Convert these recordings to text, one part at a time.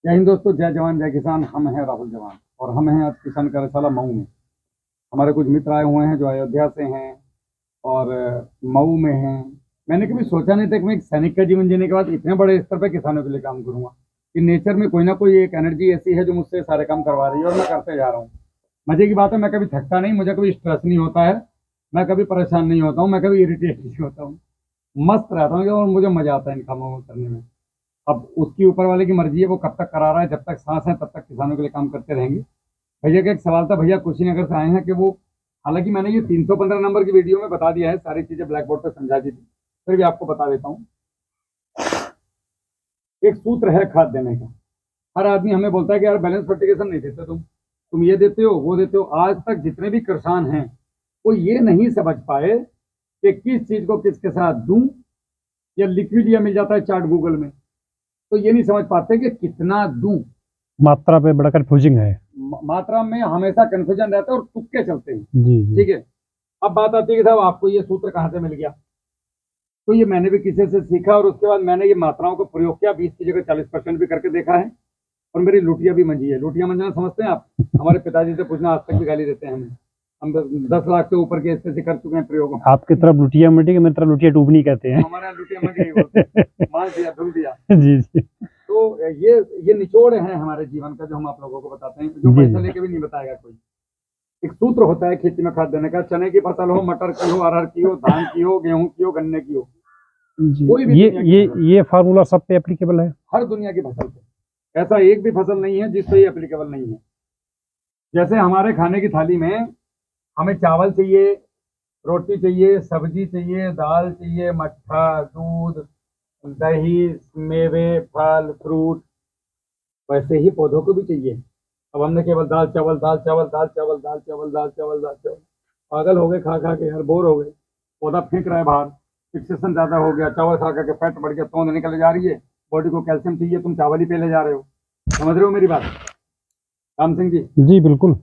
जय हिंद दोस्तों, जय जवान जय किसान। हम हैं राहुल जवान और हम हैं आज किसान कार्यशाला मऊ में। हमारे कुछ मित्र आए हुए हैं जो अयोध्या से हैं और मऊ में हैं। मैंने कभी सोचा नहीं था कि मैं एक सैनिक का जीवन जीने के बाद इतने बड़े स्तर पर किसानों के लिए काम करूंगा कि नेचर में कोई ना कोई एक एनर्जी ऐसी है जो मुझसे सारे काम करवा रही है और मैं करते जा रहा हूँ। मजे की बात है, मैं कभी थकता नहीं, मुझे कभी स्ट्रेस नहीं होता है, मैं कभी परेशान नहीं होता हूँ, मैं कभी इरिटेट नहीं होता हूँ, मस्त रहता हूँ और मुझे मजा आता है इन कामों को करने में। अब उसकी ऊपर वाले की मर्जी है, वो कब तक करा रहा है। जब तक सांस है तब तक किसानों के लिए काम करते रहेंगे। भैया का एक सवाल था, भैया कुशीनगर से आए हैं कि वो, हालांकि मैंने ये 315 नंबर की वीडियो में बता दिया है, सारी चीजें ब्लैक बोर्ड पर समझा दी थी, फिर भी आपको बता देता हूँ। एक सूत्र है खाद देने का। हर आदमी हमें बोलता है कि यार बैलेंस फर्टिलाइजेशन नहीं देते तुम ये देते हो वो देते हो। आज तक जितने भी किसान हैं वो ये नहीं समझ पाए कि किस चीज को किसके साथ दूं। या लिक्विड या मिल जाता है चार्ट गूगल में, तो ये नहीं समझ पाते कि कितना दूं। मात्रा पे बड़ा कंफ्यूजिंग है। मात्रा में हमेशा कंफ्यूजन रहता है और तुक्के चलते हैं। जी जी। ठीक है, अब बात आती है कि साहब आपको ये सूत्र कहाँ से मिल गया। तो ये मैंने भी किसी से सीखा और उसके बाद मैंने ये मात्राओं को प्रयोग किया, 20 की जगह 40% भी करके देखा है और मेरी लुटिया भी मंजी है। लुटिया मंजना समझते हैं आप? हमारे पिताजी से पूछना, आज तक भी गाली देते हैं हमें। हम 10 लाख से ऊपर के ऐसे कर चुके हैं प्रयोग। आपकी तरफ लुटिया मंडी की, मेरी तरफ लुटिया टूबनी कहते हैं। हमारे यहाँ लुटिया मंडी बोलते हैं। मान दिया, धुल दिया। जी जी। तो ये निचोड़ है हमारे जीवन का जो हम आप लोगों को बताते हैं, जो पैसा लेके भी नहीं बताएगा कोई। एक सूत्र होता है खेती में खाद देने का। चने की फसल हो, मटर की हो, अरहर की हो, धान की हो, गेहूं की हो, गन्ने की हो, कोई भी ये फार्मूला सब पे एप्लीकेबल है, हर दुनिया की फसल पे। ऐसा एक भी फसल नहीं है जिस पे ये एप्लीकेबल नहीं है। जैसे हमारे खाने की थाली में हमें चावल चाहिए, रोटी चाहिए, सब्जी चाहिए, दाल चाहिए, मट्ठा, दूध, दही, मेवे, फल, फ्रूट, वैसे ही पौधों को भी चाहिए। अब हमने केवल दाल चावल दाल चावल दाल चावल दाल चावल दाल चावल दाल चावल, पागल हो गए खा खा के यार, बोर हो गए। पौधा फेंक रहा है बाहर, फिक्सेशन ज्यादा हो गया, चावल खा खा के फैट बढ़ गया, तोंद निकल जा रही है, बॉडी को कैल्शियम चाहिए, तुम चावल ही पे ले जा रहे हो। समझ रहे हो मेरी बात राम सिंह जी? जी बिल्कुल।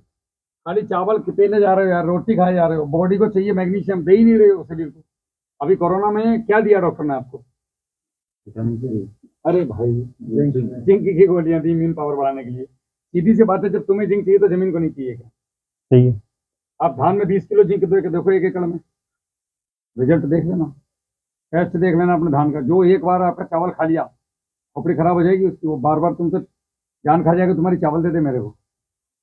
खाली चावल पे ले जा रहे हो यार, रोटी खाए जा रहे हो, बॉडी को चाहिए मैग्नीशियम, दे ही नहीं रहे हो शरीर को। अभी कोरोना में क्या दिया डॉक्टर ने आपको? अरे भाई, जिंक की गोलियां दी इम्यून पावर बढ़ाने के लिए। सीधी सी बात है, जब तुम्हें जिंक चाहिए तो जमीन को नहीं चाहिए क्या? सही है। आप धान में 20 किलो जिंक दे के देखो एक एकड़ में, रिजल्ट देख लेना, टेस्ट देख लेना अपने धान का। जो एक बार आपका चावल खा लिया, खोपड़ी खराब हो जाएगी उसकी, वो बार बार तुमसे जान खा जाएगा, तुम्हारी चावल दे दे मेरे को।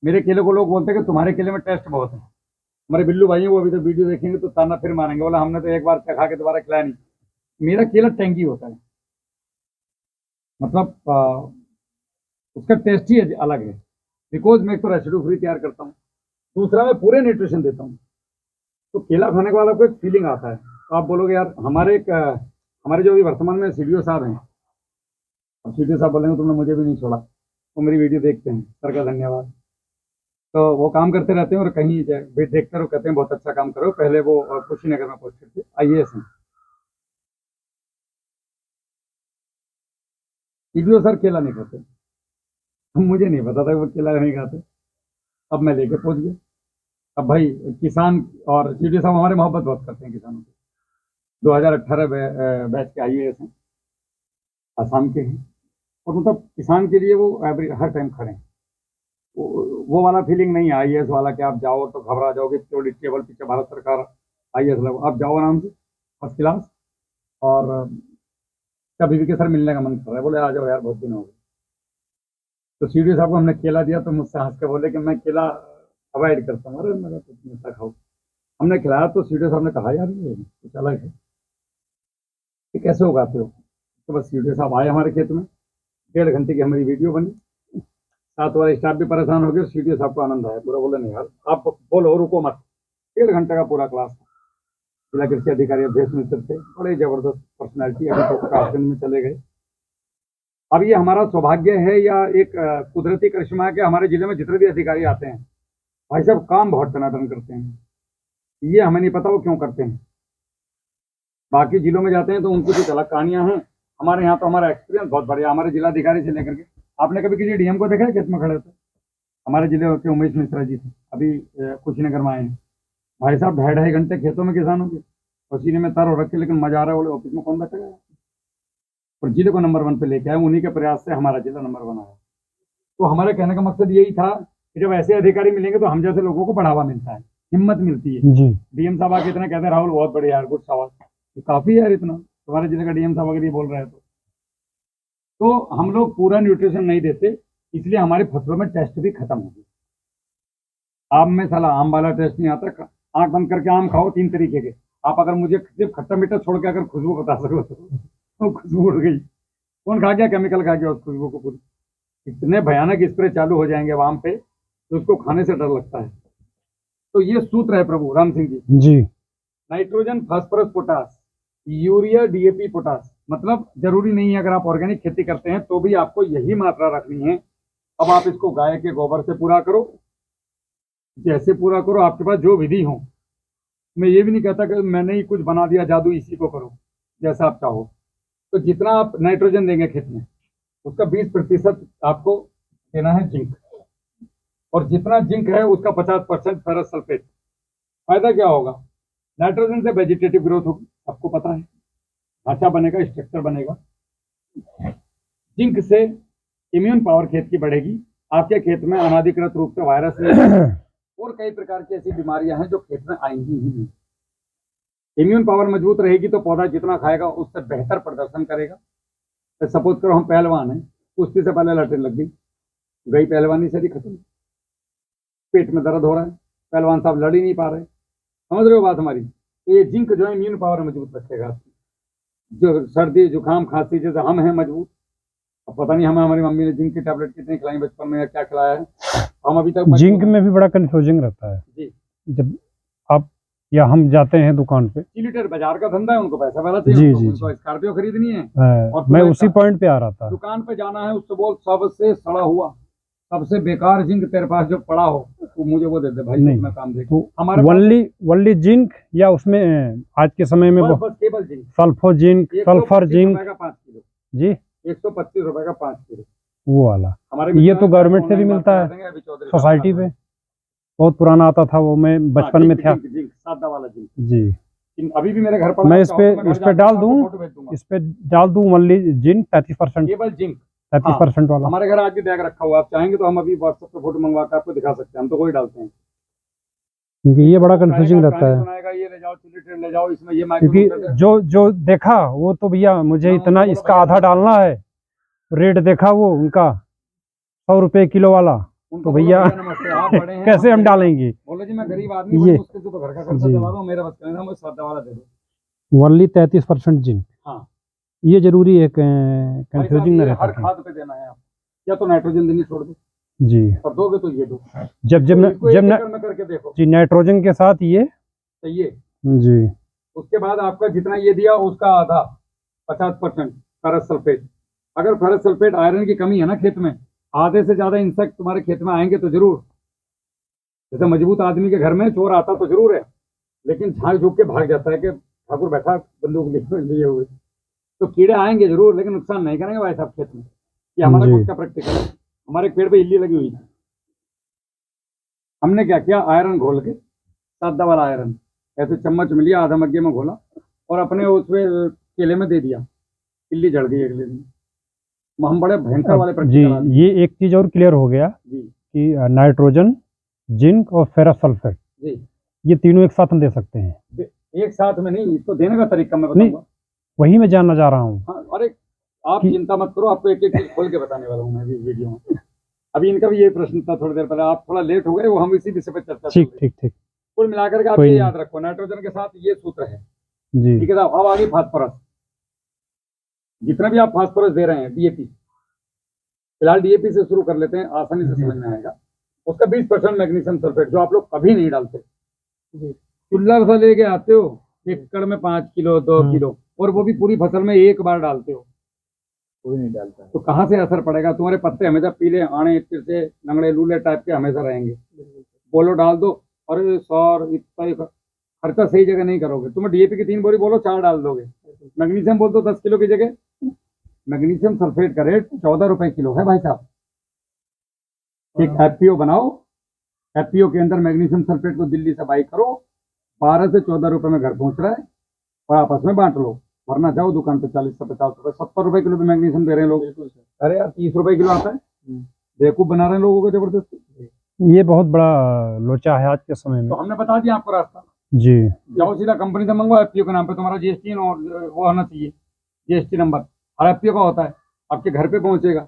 मेरे केले को लोग बोलते हैं कि तुम्हारे केले में टेस्ट बहुत है। हमारे बिल्लू भाई हैं, वो अभी तो वीडियो देखेंगे तो ताना फिर मारेंगे, बोला हमने तो एक बार चखा के दोबारा खिलाया नहीं। मेरा केला टैंकी होता है, मतलब उसका टेस्ट ही अलग है। बिकॉज मैं एक तो रेसिड्यू फ्री तैयार करता हूँ, दूसरा मैं पूरे न्यूट्रिशन देता हूँ। तो केला खाने के बाद आपको एक फीलिंग आता है, तो आप बोलोगे यार हमारे जो अभी वर्तमान में सीडीओ साहब हैं, अब सीडीओ साहब बोलेंगे तुमने मुझे भी नहीं छोड़ा, तो मेरी वीडियो देखते हैं, सर का धन्यवाद। तो वो काम करते रहते हैं और कहीं भी देखते रहो, कहते हैं बहुत अच्छा काम करो। पहले वो कुशीनगर में पोस्टेड थे, IAS हैं। सीडीओ सर केला नहीं खाते, मुझे नहीं पता था वो केला नहीं खाते, अब मैं लेके पहुंच गया। अब भाई किसान और सीडीओ साहब हमारे मोहब्बत बहुत करते हैं किसानों से। 2018 बैच के IAS हैं, आसाम के हैं, और मतलब किसान के लिए वो हर टाइम खड़े हैं। वो वाला फीलिंग नहीं है IAS वाला कि आप जाओ तो घबरा जाओगे, टेबल पीछे भारत सरकार IAS लगो, आप जाओ आराम से फर्स्ट क्लास। और कभी भी के सर मिलने का मन कर रहा है, बोले आ जाओ यार बहुत दिन हो गए। तो सीडीओ साहब को हमने केला दिया तो मुझसे हंस के बोले कि मैं केला अवॉइड करता हूँ। अरे मैं कुछ मीठा खाओ, हमने खिलाया तो सीडीओ साहब ने कहा यार ये कुछ अलग है, ये कैसे उगाते हो? तो बस सीडीओ साहब आए हमारे खेत में, 1.5 घंटे की हमारी वीडियो बनी, साथ वाले स्टाफ भी परेशान हो गए, सीडीओ साहब को आनंद आया पूरा। बोले नहीं यार आप बोलो, रुको मत। 1.5 घंटे का पूरा क्लास था। जिला कृषि अधिकारी अवधेश मिश्र थे, बड़े जबरदस्त पर्सनैलिटी, अभी तो काशगंज में चले गए। अब ये हमारा सौभाग्य है या एक कुदरती करिश्मा है कि हमारे जिले में जितने भी अधिकारी आते हैं भाई साहब काम बहुत टनाटन करते हैं। ये हमें नहीं पता वो क्यों करते हैं। बाकी जिलों में जाते हैं तो उनकी कुछ अलग कहानियां हैं, हमारे यहाँ तो हमारा एक्सपीरियंस बहुत बढ़िया। हमारे जिलाधिकारी से लेकर के, आपने कभी किसी DM को देखा है खेत में खड़े थे? हमारे जिले के उमेश मिश्रा जी थे, अभी कुशीनगर में आए हैं। भाई साहब 2.5 घंटे खेतों में किसानों के पसीने में तर हो रखे, लेकिन मजा आ रहा है। बोले ऑफिस में कौन बैठेगा? और जिले को नंबर 1 पे लेके आए, उन्हीं के प्रयास से हमारा जिला नंबर 1 आया। तो हमारे कहने का मकसद यही था कि जब ऐसे अधिकारी मिलेंगे तो हम जैसे लोगों को बढ़ावा मिलता है, हिम्मत मिलती है। जी डीएम साहब आके इतना कहते हैं राहुल बहुत बढ़िया यार, गुड शाबाश, ये काफी है यार, इतना तुम्हारे जिले का डीएम साहब अगर ये बोल रहे हैं तो हम लोग पूरा न्यूट्रिशन नहीं देते, इसलिए हमारी फसलों में टेस्ट भी खत्म हो गए। आम में साला आम वाला टेस्ट नहीं आता, आंख बंद करके आम खाओ 3 तरीके के। आप अगर मुझे सिर्फ खट्टा मीठा छोड़ के अगर खुशबू बता सको तो खुशबू उड़ गई। कौन खा गया केमिकल, खा गया उस खुशबू को पूरी। इतने भयानक स्प्रे चालू हो जाएंगे आम पे तो उसको खाने से डर लगता है। तो ये सूत्र है प्रभु राम सिंह जी, जी nitrogen, phosphorus, potash, urea, DAP, potash. मतलब जरूरी नहीं है अगर आप ऑर्गेनिक खेती करते हैं तो भी आपको यही मात्रा रखनी है। अब आप इसको गाय के गोबर से पूरा करो, जैसे पूरा करो, आपके पास जो विधि हो। मैं ये भी नहीं कहता कि मैंने ही कुछ बना दिया जादू, इसी को करो, जैसा आप चाहो। तो जितना आप नाइट्रोजन देंगे खेत में उसका 20% आपको देना है जिंक, और जितना जिंक है उसका 50% फेरस सल्फेट। फायदा क्या होगा? नाइट्रोजन से वेजिटेटिव ग्रोथ होगी, आपको पता है, ढांचा बनेगा, स्ट्रक्चर बनेगा। जिंक से इम्यून पावर खेत की बढ़ेगी, आपके खेत में अनाधिकृत रूप से वायरस नहीं और कई प्रकार की ऐसी बीमारियां हैं जो खेत में आएंगी ही नहीं। इम्यून पावर मजबूत रहेगी तो पौधा जितना खाएगा उससे बेहतर प्रदर्शन करेगा। तो सपोज करो हम पहलवान हैं, कुश्ती से पहले लटने लग गई पहलवानी से ही खत्म, पेट में दर्द हो रहा है, पहलवान साहब लड़ ही नहीं पा रहे, समझ रहे हो बात हमारी। तो ये जिंक जो है इम्यून पावर मजबूत रखेगा आपकी। जो सर्दी जुकाम खांसी जैसे हम हैं मजबूत, अब पता नहीं हमें हमारी मम्मी ने जिंक की टैबलेट कितनी खिलाई बचपन में या क्या खिलाया है, हम अभी तक जिंक में भी बड़ा कंफ्यूजिंग रहता है जी। जब आप या हम जाते हैं दुकान पे, लीटर बाजार का धंधा है, उनको पैसा वाला जी, चाहिए, जी, उनको स्कॉर्पियो खरीदनी है। और मैं तुम्हें उसी पॉइंट पे आ रहा था। दुकान पे जाना है, उससे बोल सबसे सड़ा हुआ, सबसे बेकार जिंक तेरे पास जो पड़ा हो तो मुझे वो दे दे भाई, नहीं, अपना काम देख। तो हमारे वनली जिंक या उसमें आज के समय में बस केवल zinc, sulpho zinc, sulphur zinc का 5 किलो जी, 125 रुपए का 5 किलो। वो वाला हमारे ये तो गवर्नमेंट से भी मिलता है सोसाइटी पे, बहुत पुराना आता था वो, मैं बचपन में था जिंक सादा वाला जिंक जी। अभी भी मेरे घर पर मैं इस पे डाल दूं वनली जिंक 33%, केवल जिंक 33% वाला। हमारे घर आज भी बैग रखा हुआ, आप चाहेंगे तो हम अभी व्हाट्सएप पे फोटो मंगवा कर आपको दिखा सकते हैं, हम तो वही डालते हैं। क्योंकि ये बड़ा कंफ्यूजिंग रहता है, सुनाएगा ये ले जाओ चिली ले जाओ, इसमें ये क्योंकि जो देखा वो तो भैया मुझे इतना इसका आधा डालना है, रेट देखा वो उनका 100 रुपए किलो वाला, तो भैया कैसे हम डालेंगे? बोले जी मैं गरीब आदमी, ये तो घर का खर्चा चला रहा हूं, मेरा बस कहना मुझे सादा वाला दे दो। वनली 33% जिंक, हाँ ये जरूरी है, कंफ्यूजिंग न रहता हर खाद पे देना है आप, या तो नाइट्रोजन देनी छोड़ दो जी, और दोगे तो ये दो। जब करके देखो जी नाइट्रोजन के साथ ये चाहिए जी, उसके बाद आपका जितना ये दिया उसका आधा 50% फेरस सल्फेट। अगर फेरस सल्फेट आयरन की कमी है ना खेत में, आधे से ज्यादा इंसेक्ट तुम्हारे खेत में आएंगे तो जरूर। जैसे मजबूत आदमी के घर में चोर आता तो जरूर है, लेकिन झांक झुक के भाग जाता है कि ठाकुर बैठा बंदूक लिए हुए। तो कीड़े आएंगे जरूर, लेकिन नुकसान नहीं करेंगे भाई साहब खेत में। ये हमारा खुद का प्रैक्टिकल है। हमारे पेड़ पे इल्ली लगी हुई थी, हमने क्या किया, आयरन घोल के, सादा वाला आयरन ऐसे चम्मच में लिया, आधा मग्गे में घोला और अपने उसमें केले में दे दिया, इल्ली जड़ गई अगले दिन। हम बड़े भयंकर वाले जी। ये एक चीज और क्लियर हो गया जी कि नाइट्रोजन, जिंक और फेरस सल्फेट जी, ये तीनों एक साथ हम दे सकते हैं। एक साथ में नहीं, इसको देने का तरीका मैं बताऊंगा, वही मैं जानना चाह रहा हूँ। हाँ, अरे आप चिंता मत करो, आपको एक एक चीज खोल के बताने वाला हूँ मैं भी वीडियो में। अभी इनका भी यही प्रश्न था थोड़ी देर पहले, आप थोड़ा लेट हो गए, वो हम इसी विषय पर चर्चा। ठीक। कुल मिलाकर के आप ये याद रखो, नाइट्रोजन के साथ ये सूत्र है जी, ठीक है साहब। अब आगे फास्फोरस, जितना भी आप फास्फोरस दे रहे हैं, डीएपी, फिलहाल डीएपी से शुरू कर लेते हैं, आसानी से समझ में आएगा। उसका 20% मैग्नीशियम सल्फेट, जो आप लोग कभी नहीं डालते, चुल्ला सा लेके आते हो, एकड़ में 5 किलो 2 किलो, और वो भी पूरी फसल में एक बार डालते हो, कोई नहीं डालता, तो कहाँ से असर पड़ेगा? तुम्हारे पत्ते हमेशा पीले आने तिरछे लंगड़े लूले टाइप के हमेशा रहेंगे। बोलो डाल दो, अरे सर इतना खर्चा सही जगह नहीं करोगे। तुम्हें डीएपी की 3 बोरी बोलो 4 डाल दोगे, मैग्नीशियम बोल दो 10 किलो की जगह, मैग्नीशियम सल्फेट का रेट 14 रुपए किलो है भाई साहब। एक एफपीओ बनाओ, एफपीओ के अंदर मैग्नीशियम सल्फेट को दिल्ली से बाई करो, 12 से 14 रुपए में घर पहुंच रहा है, और आपस में बांट लो। वरना जाओ दुकान पे 40 से 50 रुपए 70 रुपए किलो पे मैग्नीशियम दे रहे हैं लोग। अरे यार 30 रुपए किलो आता है, बेवकूफ बना रहे हैं लोगों को जबरदस्ती। ये बहुत बड़ा लोचा है आज के समय तो में। हमने बता दिया आपको रास्ता, जी जाओ सीधा कंपनी से मंगवाओ, एफपीओ के नाम पे तुम्हारा जीएसटी और वो होना चाहिए, जीएसटी नंबर, और एफपीओ का होता है, आपके घर पे पहुंचेगा।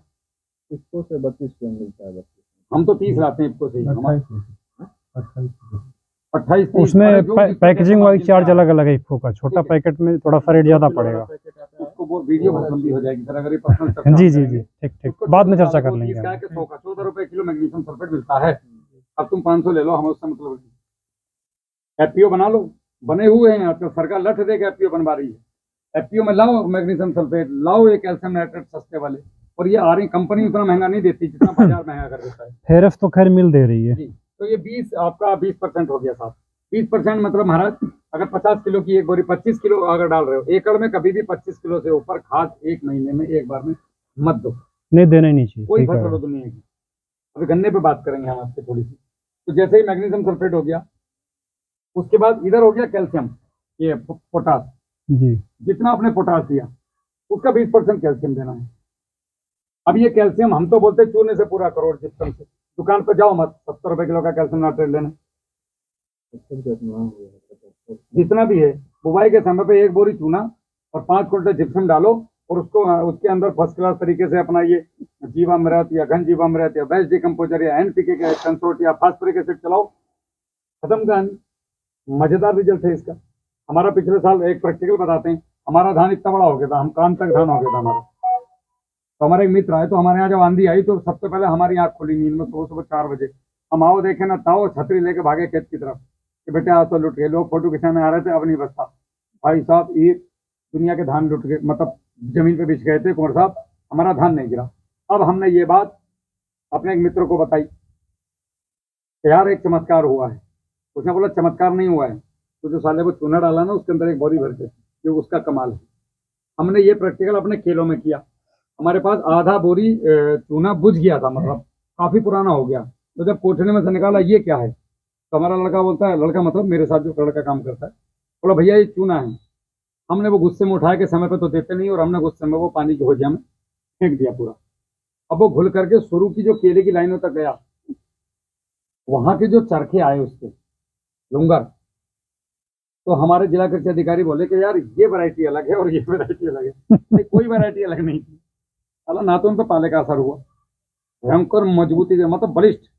इसको से 32 क्यों मिलता है? 32 हम तो 30 लाते हैं इसको से, 28 उसमें पैकेजिंग वाली चार्ज अलग अलग है इफ्को का, छोटा पैकेट में थोड़ा सा रेट ज्यादा पड़ेगा। उसको वो वीडियो बहुत लंबी हो जाएगी सर, अगर ये पर्सनल चर्चा जी हम जी जी, करेंगे। ठीक ठीक, उसको बाद में 14 चर्चा कर वो लेंगे 30 का है हम। कि 100 का 14 रुपए किलो मैग्नीशियम सल्फेट मिलता है। अब तुम 500 ले लो, हमें उससे मतलब नहीं। एफपीओ बना लो, बने हुए हैं आजकल, सरकार लठ देकर एफपीओ बनवा रही है। एफपीओ में लाओ मैग्नीशियम सल्फेट, लाओ ये कैल्शियम नाइट्रेट सस्ते वाले, और ये आ रही कंपनी उतना महंगा नहीं देती जितना बाजार महंगा कर देता है। फेरफ तो खैर मिल दे रही है। जी, तो ये 20 आपका 20% हो गया साहब। 20% मतलब महाराज, अगर 50 किलो की एक बोरी 25 किलो अगर डाल रहे हो एकड़ में, कभी भी 25 किलो से ऊपर खाद एक महीने में एक बार में मत दो, नहीं देना ही नहीं चाहिए, कोई ठीक फसल हो है। दुनिया की। अभी गन्ने पे बात करेंगे हम आपसे थोड़ी सी। तो जैसे ही मैग्नीशियम सल्फेट हो गया, उसके बाद इधर हो गया कैल्शियम, ये पोटास। जी जितना आपने पोटास दिया उसका 20% कैल्शियम देना है। अब ये कैल्शियम हम तो बोलते हैं चूने से पूरा करो, जिप्सम से। दुकान पर जाओ मत 70 रुपए किलो का कैल्शियम नाइट्रेट लेना, जितना भी है। बुवाई के समय पे एक बोरी चूना और 5 क्विंटल जिप्सम डालो, और उसको उसके अंदर फर्स्ट क्लास तरीके से अपना ये जीवामृत या घन जीवामृत या बेस्ट डिकम्पोजर या एनपीके का कंसोर्ट या फास्फोरिक एसिड चलाओ, खत्म कहानी। मजेदार रिजल्ट है इसका। हमारा पिछले साल एक प्रैक्टिकल बताते हैं, हमारा धान इतना बड़ा हो गया था, हम कान तक धान हो गया था हमारा। तो हमारे एक मित्र आए, तो हमारे यहाँ जब आंधी आई तो सबसे पहले हमारी आंख खुली नींद में, सुबह सुबह 4 बजे। हम आओ देखे ना ताओ, छतरी लेके भागे खेत की तरफ कि बेटे आज तो लुट गए। लोग फोटो खिंचाने आ रहे थे, अब नहीं बचता भाई साहब, ये दुनिया के धान लुट गए, मतलब जमीन पे बिछ गए थे कुंवर साहब, हमारा धान नहीं गिरा। अब हमने ये बात अपने एक मित्र को बताई कि यार एक चमत्कार हुआ है। उसने बोला चमत्कार नहीं हुआ है, तो जो साले को चूना डाला ना उसके अंदर एक बोरी भर के, जो उसका कमाल है। हमने ये प्रैक्टिकल अपने खेलों में किया। हमारे पास आधा बोरी चूना बुझ गया था, मतलब काफी पुराना हो गया। तो जब कोठने में से निकाला ये क्या है, तो हमारा लड़का बोलता है, लड़का मतलब मेरे साथ जो लड़का काम करता है, बोला भैया ये चूना है। हमने वो गुस्से में उठा के, समय पे तो देते नहीं, और हमने गुस्से में वो पानी की होजिया में फेंक दिया पूरा। अब वो घुल करके शुरू की जो केले की लाइनों तक गया, वहां के जो चरखे आए उसके लुंगर, तो हमारे जिला कृषि अधिकारी बोले कि यार ये वैरायटी अलग है और ये वैरायटी अलग है। नहीं, कोई वैरायटी अलग नहीं थी। अल्लाह ना तो उन पर पाले का असर हुआ, भयंकर मजबूती से, मतलब बलिष्ठ।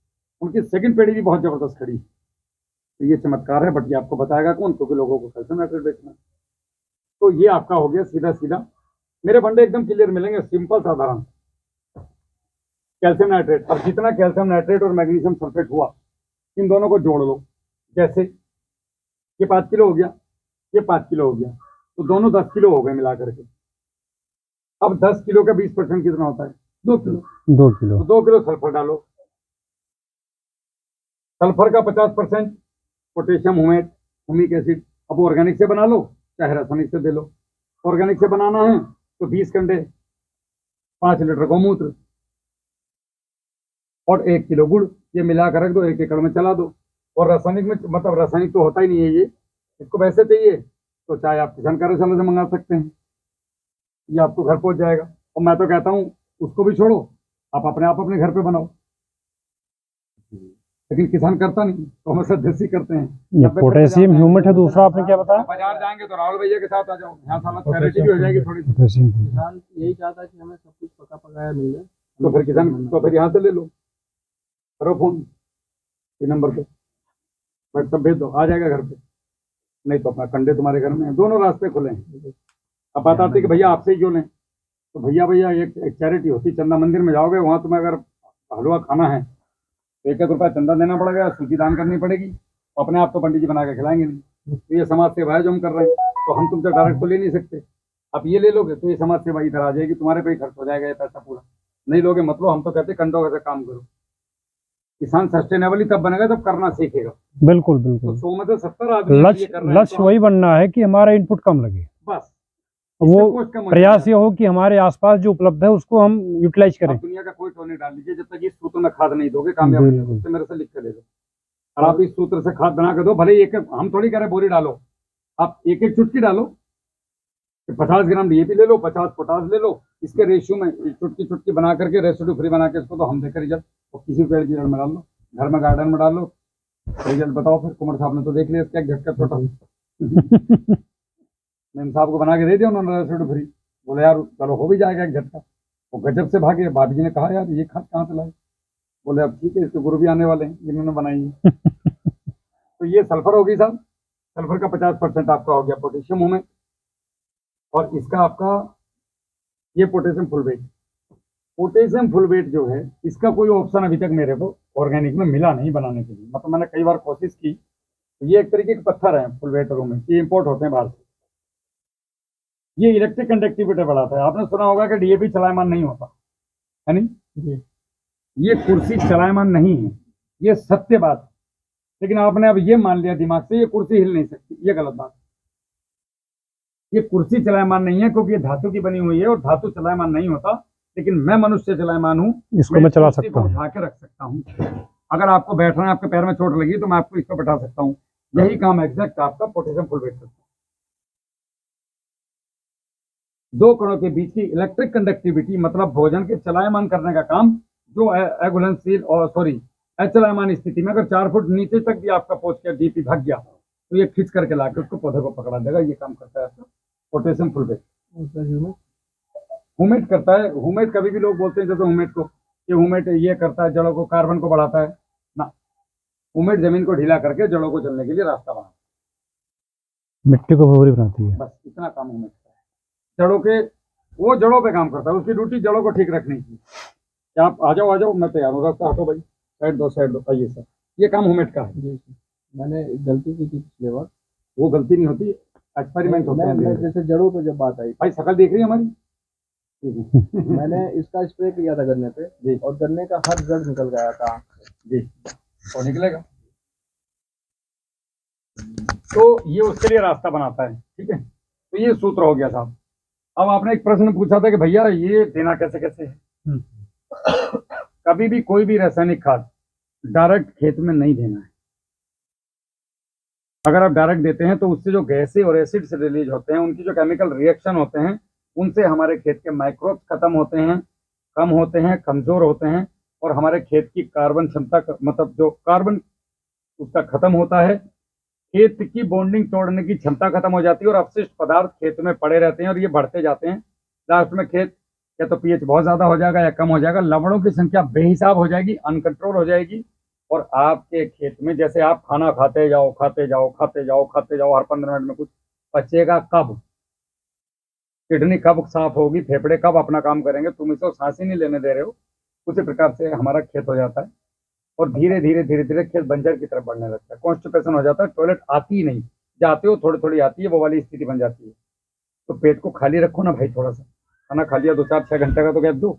उनकी सेकंड पीढ़ी भी बहुत जबरदस्त खड़ी। तो ये चमत्कार है, बट ये आपको बताएगा कौन, क्योंकि लोगों को कैल्शियम नाइट्रेट बेचना। तो ये आपका हो गया सीधा सीधा। मेरे फंडे एकदम क्लियर मिलेंगे, सिंपल साधारण कैल्शियम नाइट्रेट। अब जितना कैल्शियम नाइट्रेट और मैग्नीशियम सल्फेट हुआ, इन दोनों को जोड़ लो। जैसे ये 5 किलो हो गया, ये 5 किलो हो गया, तो दोनों 10 किलो हो गए मिला करके। अब 10 किलो का 20% कितना होता है? 2 किलो। 2 किलो, तो 2 किलो सल्फर डालो। सल्फर का 50% पोटेशियम हुमेट, हुमिक एसिड। अब ऑर्गेनिक से बना लो चाहे रासायनिक से दे लो। ऑर्गेनिक से बनाना है तो 20 कंडे, 5 लीटर गौमूत्र और 1 किलो गुड़, ये मिला कर रख दो, 1 एकड़ में चला दो। और रासायनिक में, मतलब रासायनिक तो होता ही नहीं है ये, इसको वैसे चाहिए तो चाहे आप किसान कार्यशाला से मंगा सकते हैं, ये आपको घर पहुंच जाएगा। और मैं तो कहता हूँ उसको भी छोड़ो, आप अपने घर पे बनाओ। लेकिन किसान करता नहीं, तो हम सब देसी करते हैं। ये पोटेशियम ह्यूमेट है दूसरा, आपने क्या बताया? बाजार जाएंगे तो राहुल भैया के साथ आ जाओ, यहाँ साला क्लैरिटी भी हो जाएगी थोड़ी सी। पोटेशियम किसान यही चाहता है कि हमें सब कुछ पका पकाया मिल जाए। तो फिर किसान, तो फिर यहाँ से ले लो, करो फोन ये नंबर पे, बट सब भेज दो, आ जाएगा घर पे। नहीं तो अपना कंडे तुम्हारे घर में हैं, दोनों रास्ते खुले हैं। अब बात आती है कि भैया आपसे ही क्यों लें, तो भैया एक चैरिटी होती है, चंदा मंदिर में जाओगे, वहाँ तुम्हें अगर हलवा खाना है तो 1 रुपया चंदा देना पड़ेगा, सूची दान करनी पड़ेगी। तो अपने आप तो पंडित जी बना के खिलाएंगे नहीं। तो ये समाज सेवा है जो हम कर रहे हैं, तो हम तुमसे डायरेक्ट तो ले नहीं सकते। आप ये ले लोगे तो ये समाज सेवा इधर आ जाएगी, तुम्हारे पे ही खर्च हो जाएगा ये पैसा पूरा। नहीं लोगे मतलब, हम तो कहते हैं कंडों से काम करो। किसान सस्टेनेबली तब बनेगा जब करना सीखेगा। बिल्कुल तो बिल्कुल, 100 में से 70 आदमी ये कर रहे हैं, लक्ष्य तो वही बनना है कि हमारा इनपुट कम लगे, बस वो इससे कोई कम हो प्रयास जाएगा। ये हो कि हमारे आसपास जो उपलब्ध है उसको हम यूटिलाइज आप करें। दुनिया का कोई टोन नहीं डाल लीजिए, जब तक इस सूत्र में खाद नहीं दोगे कामयाब नहीं बिल्कुल। होगे। मेरे से लिख के ले लो, और आप इस सूत्र से खाद बना के दो। भले एक, हम थोड़ी कह रहे बोरी डालो, आप एक चुटकी डालो। 50 ग्राम डीएपी ले लो, 50 पोटास ले लो, इसके रेशियो में चुटकी चुटकी बना करके रेसिड्यू फ्री बना के इसको तो हम देकर रिजल्ट, और किसी पेड़ की जड़ में डाल लो, घर में गार्डन में डाल लो, रिजल्ट बताओ। फिर कुमार साहब ने तो देख लिया क्या झटका छोटा। मेम साहब को बना के दे दिया उन्होंने रेसिड्यू फ्री, बोले यार चलो हो भी जाएगा एक झटका। वो गजब से भागे। भाभी जी ने कहा यार ये खाद कहाँ से लाए? बोले अब ठीक है, इसके गुरु भी आने वाले हैं जिन्होंने बनाई है। तो ये सल्फर होगी साहब, सल्फर का 50% आपका हो गया पोटेशियम होमेट, और इसका आपका ये पोटेशियम फुलवेट। पोटेशियम फुलवेट जो है इसका कोई ऑप्शन अभी तक मेरे को ऑर्गेनिक में मिला नहीं बनाने के लिए। मतलब मैंने कई बार कोशिश की, तो ये एक तरीके के पत्थर है फुलवेट में, ये इंपोर्ट होते हैं बाहर से। ये इलेक्ट्रिक कंडक्टिविटी बढ़ाता है। आपने सुना होगा कि डीएपी चलायमान नहीं होता है, नहीं? ये कुर्सी चलायमान नहीं है, ये सत्य बात है। लेकिन आपने अब ये मान लिया दिमाग से ये कुर्सी हिल नहीं सकती, ये गलत बात है। ये कुर्सी चलायमान नहीं है क्योंकि ये धातु की बनी हुई है, और धातु चलायमान नहीं होता। लेकिन मैं मनुष्य चलायमान हूँ, इसको मैं चला कुर्सी सकता को हूँ। उठा के रख सकता हूँ। अगर आपको बैठना है, आपके पैर में चोट लगी, तो मैं आपको इस पर बैठा सकता हूँ। यही काम एग्जैक्ट आपका पोटेशियम फुलवेट करता है। दो कणों के बीच की इलेक्ट्रिक कंडक्टिविटी, मतलब भोजन के चलायमान करने का काम, जो अघुलनशील और अचलायमान स्थिति में अगर 4 फुट नीचे तक भी आपका पहुंच के डीपी भाग गया, तो ये खींच करके लाके उसको पौधे को पकड़ा देगा। ये काम करता है आपका पोटेशियम फुलवेट। हुमेट करता है। हुमेट कभी भी लोग बोलते हैं जैसे हुमेट को, ये हुमेट ये करता है जड़ों को, कार्बन को बढ़ाता है ना। हुमेट जमीन को ढीला करके जड़ों को चलने के लिए रास्ता बनाता है, मिट्टी को भूरी बनाती है। बस इतना काम हुमेट का है। जड़ों के, वो जड़ों पे काम करता है, उसकी ड्यूटी जड़ों को ठीक रखने की। क्या आप आ जाओ, मैं तैयार हूँ। रास्ता हटो भाई, साइड दो, आइए सर। ये काम हुमेट का है। जी मैंने एक गलती की थी पिछले बार। वो गलती नहीं होती, एक्सपेरिमेंट होते हैं। जैसे जड़ों पे जब बात आई, भाई शकल देख रही है हमारी? मैंने इसका स्प्रे किया था गन्ने पे जी, और गन्ने का हर जड़ निकल गया था जी, और निकलेगा। तो ये उसके लिए रास्ता बनाता है, ठीक है। तो ये सूत्र हो गया साहब। अब आपने एक प्रश्न पूछा था कि भैया ये देना कैसे कैसे है। कभी भी कोई भी रासायनिक खाद डायरेक्ट खेत में नहीं देना है। अगर आप डायरेक्ट देते हैं तो उससे जो गैसें और एसिड्स रिलीज होते हैं, उनकी जो केमिकल रिएक्शन होते हैं, उनसे हमारे खेत के माइक्रोब्स खत्म होते हैं, कम होते हैं, कमजोर होते हैं, और हमारे खेत की कार्बन क्षमता, मतलब जो कार्बन उसका खत्म होता है। खेत की बॉन्डिंग तोड़ने की क्षमता खत्म हो जाती है, और अपशिष्ट पदार्थ खेत में पड़े रहते हैं, और ये बढ़ते जाते हैं। लास्ट में खेत या तो पीएच बहुत ज्यादा हो जाएगा या कम हो जाएगा, लवणों की संख्या बेहिसाब हो जाएगी, अनकंट्रोल हो जाएगी। और आपके खेत में जैसे आप खाना खाते जाओ खाते जाओ खाते जाओ खाते जाओ, हर 15 मिनट में कुछ बचेगा कब? किडनी कब साफ होगी? फेफड़े कब अपना काम करेंगे? तुम इसको सांस ही नहीं लेने दे रहे हो। उसी प्रकार से हमारा खेत हो जाता है, और धीरे धीरे धीरे धीरे खेत बंजर की तरफ बढ़ने लगता है। कॉन्स्टिपेशन हो जाता है, टॉयलेट आती ही नहीं, जाते हो थोड़ी थोड़ी आती है, वो वाली स्थिति बन जाती है। तो पेट को खाली रखो ना भाई, थोड़ा सा खाना खा लिया 2-4-6 घंटे का तो गैप दो।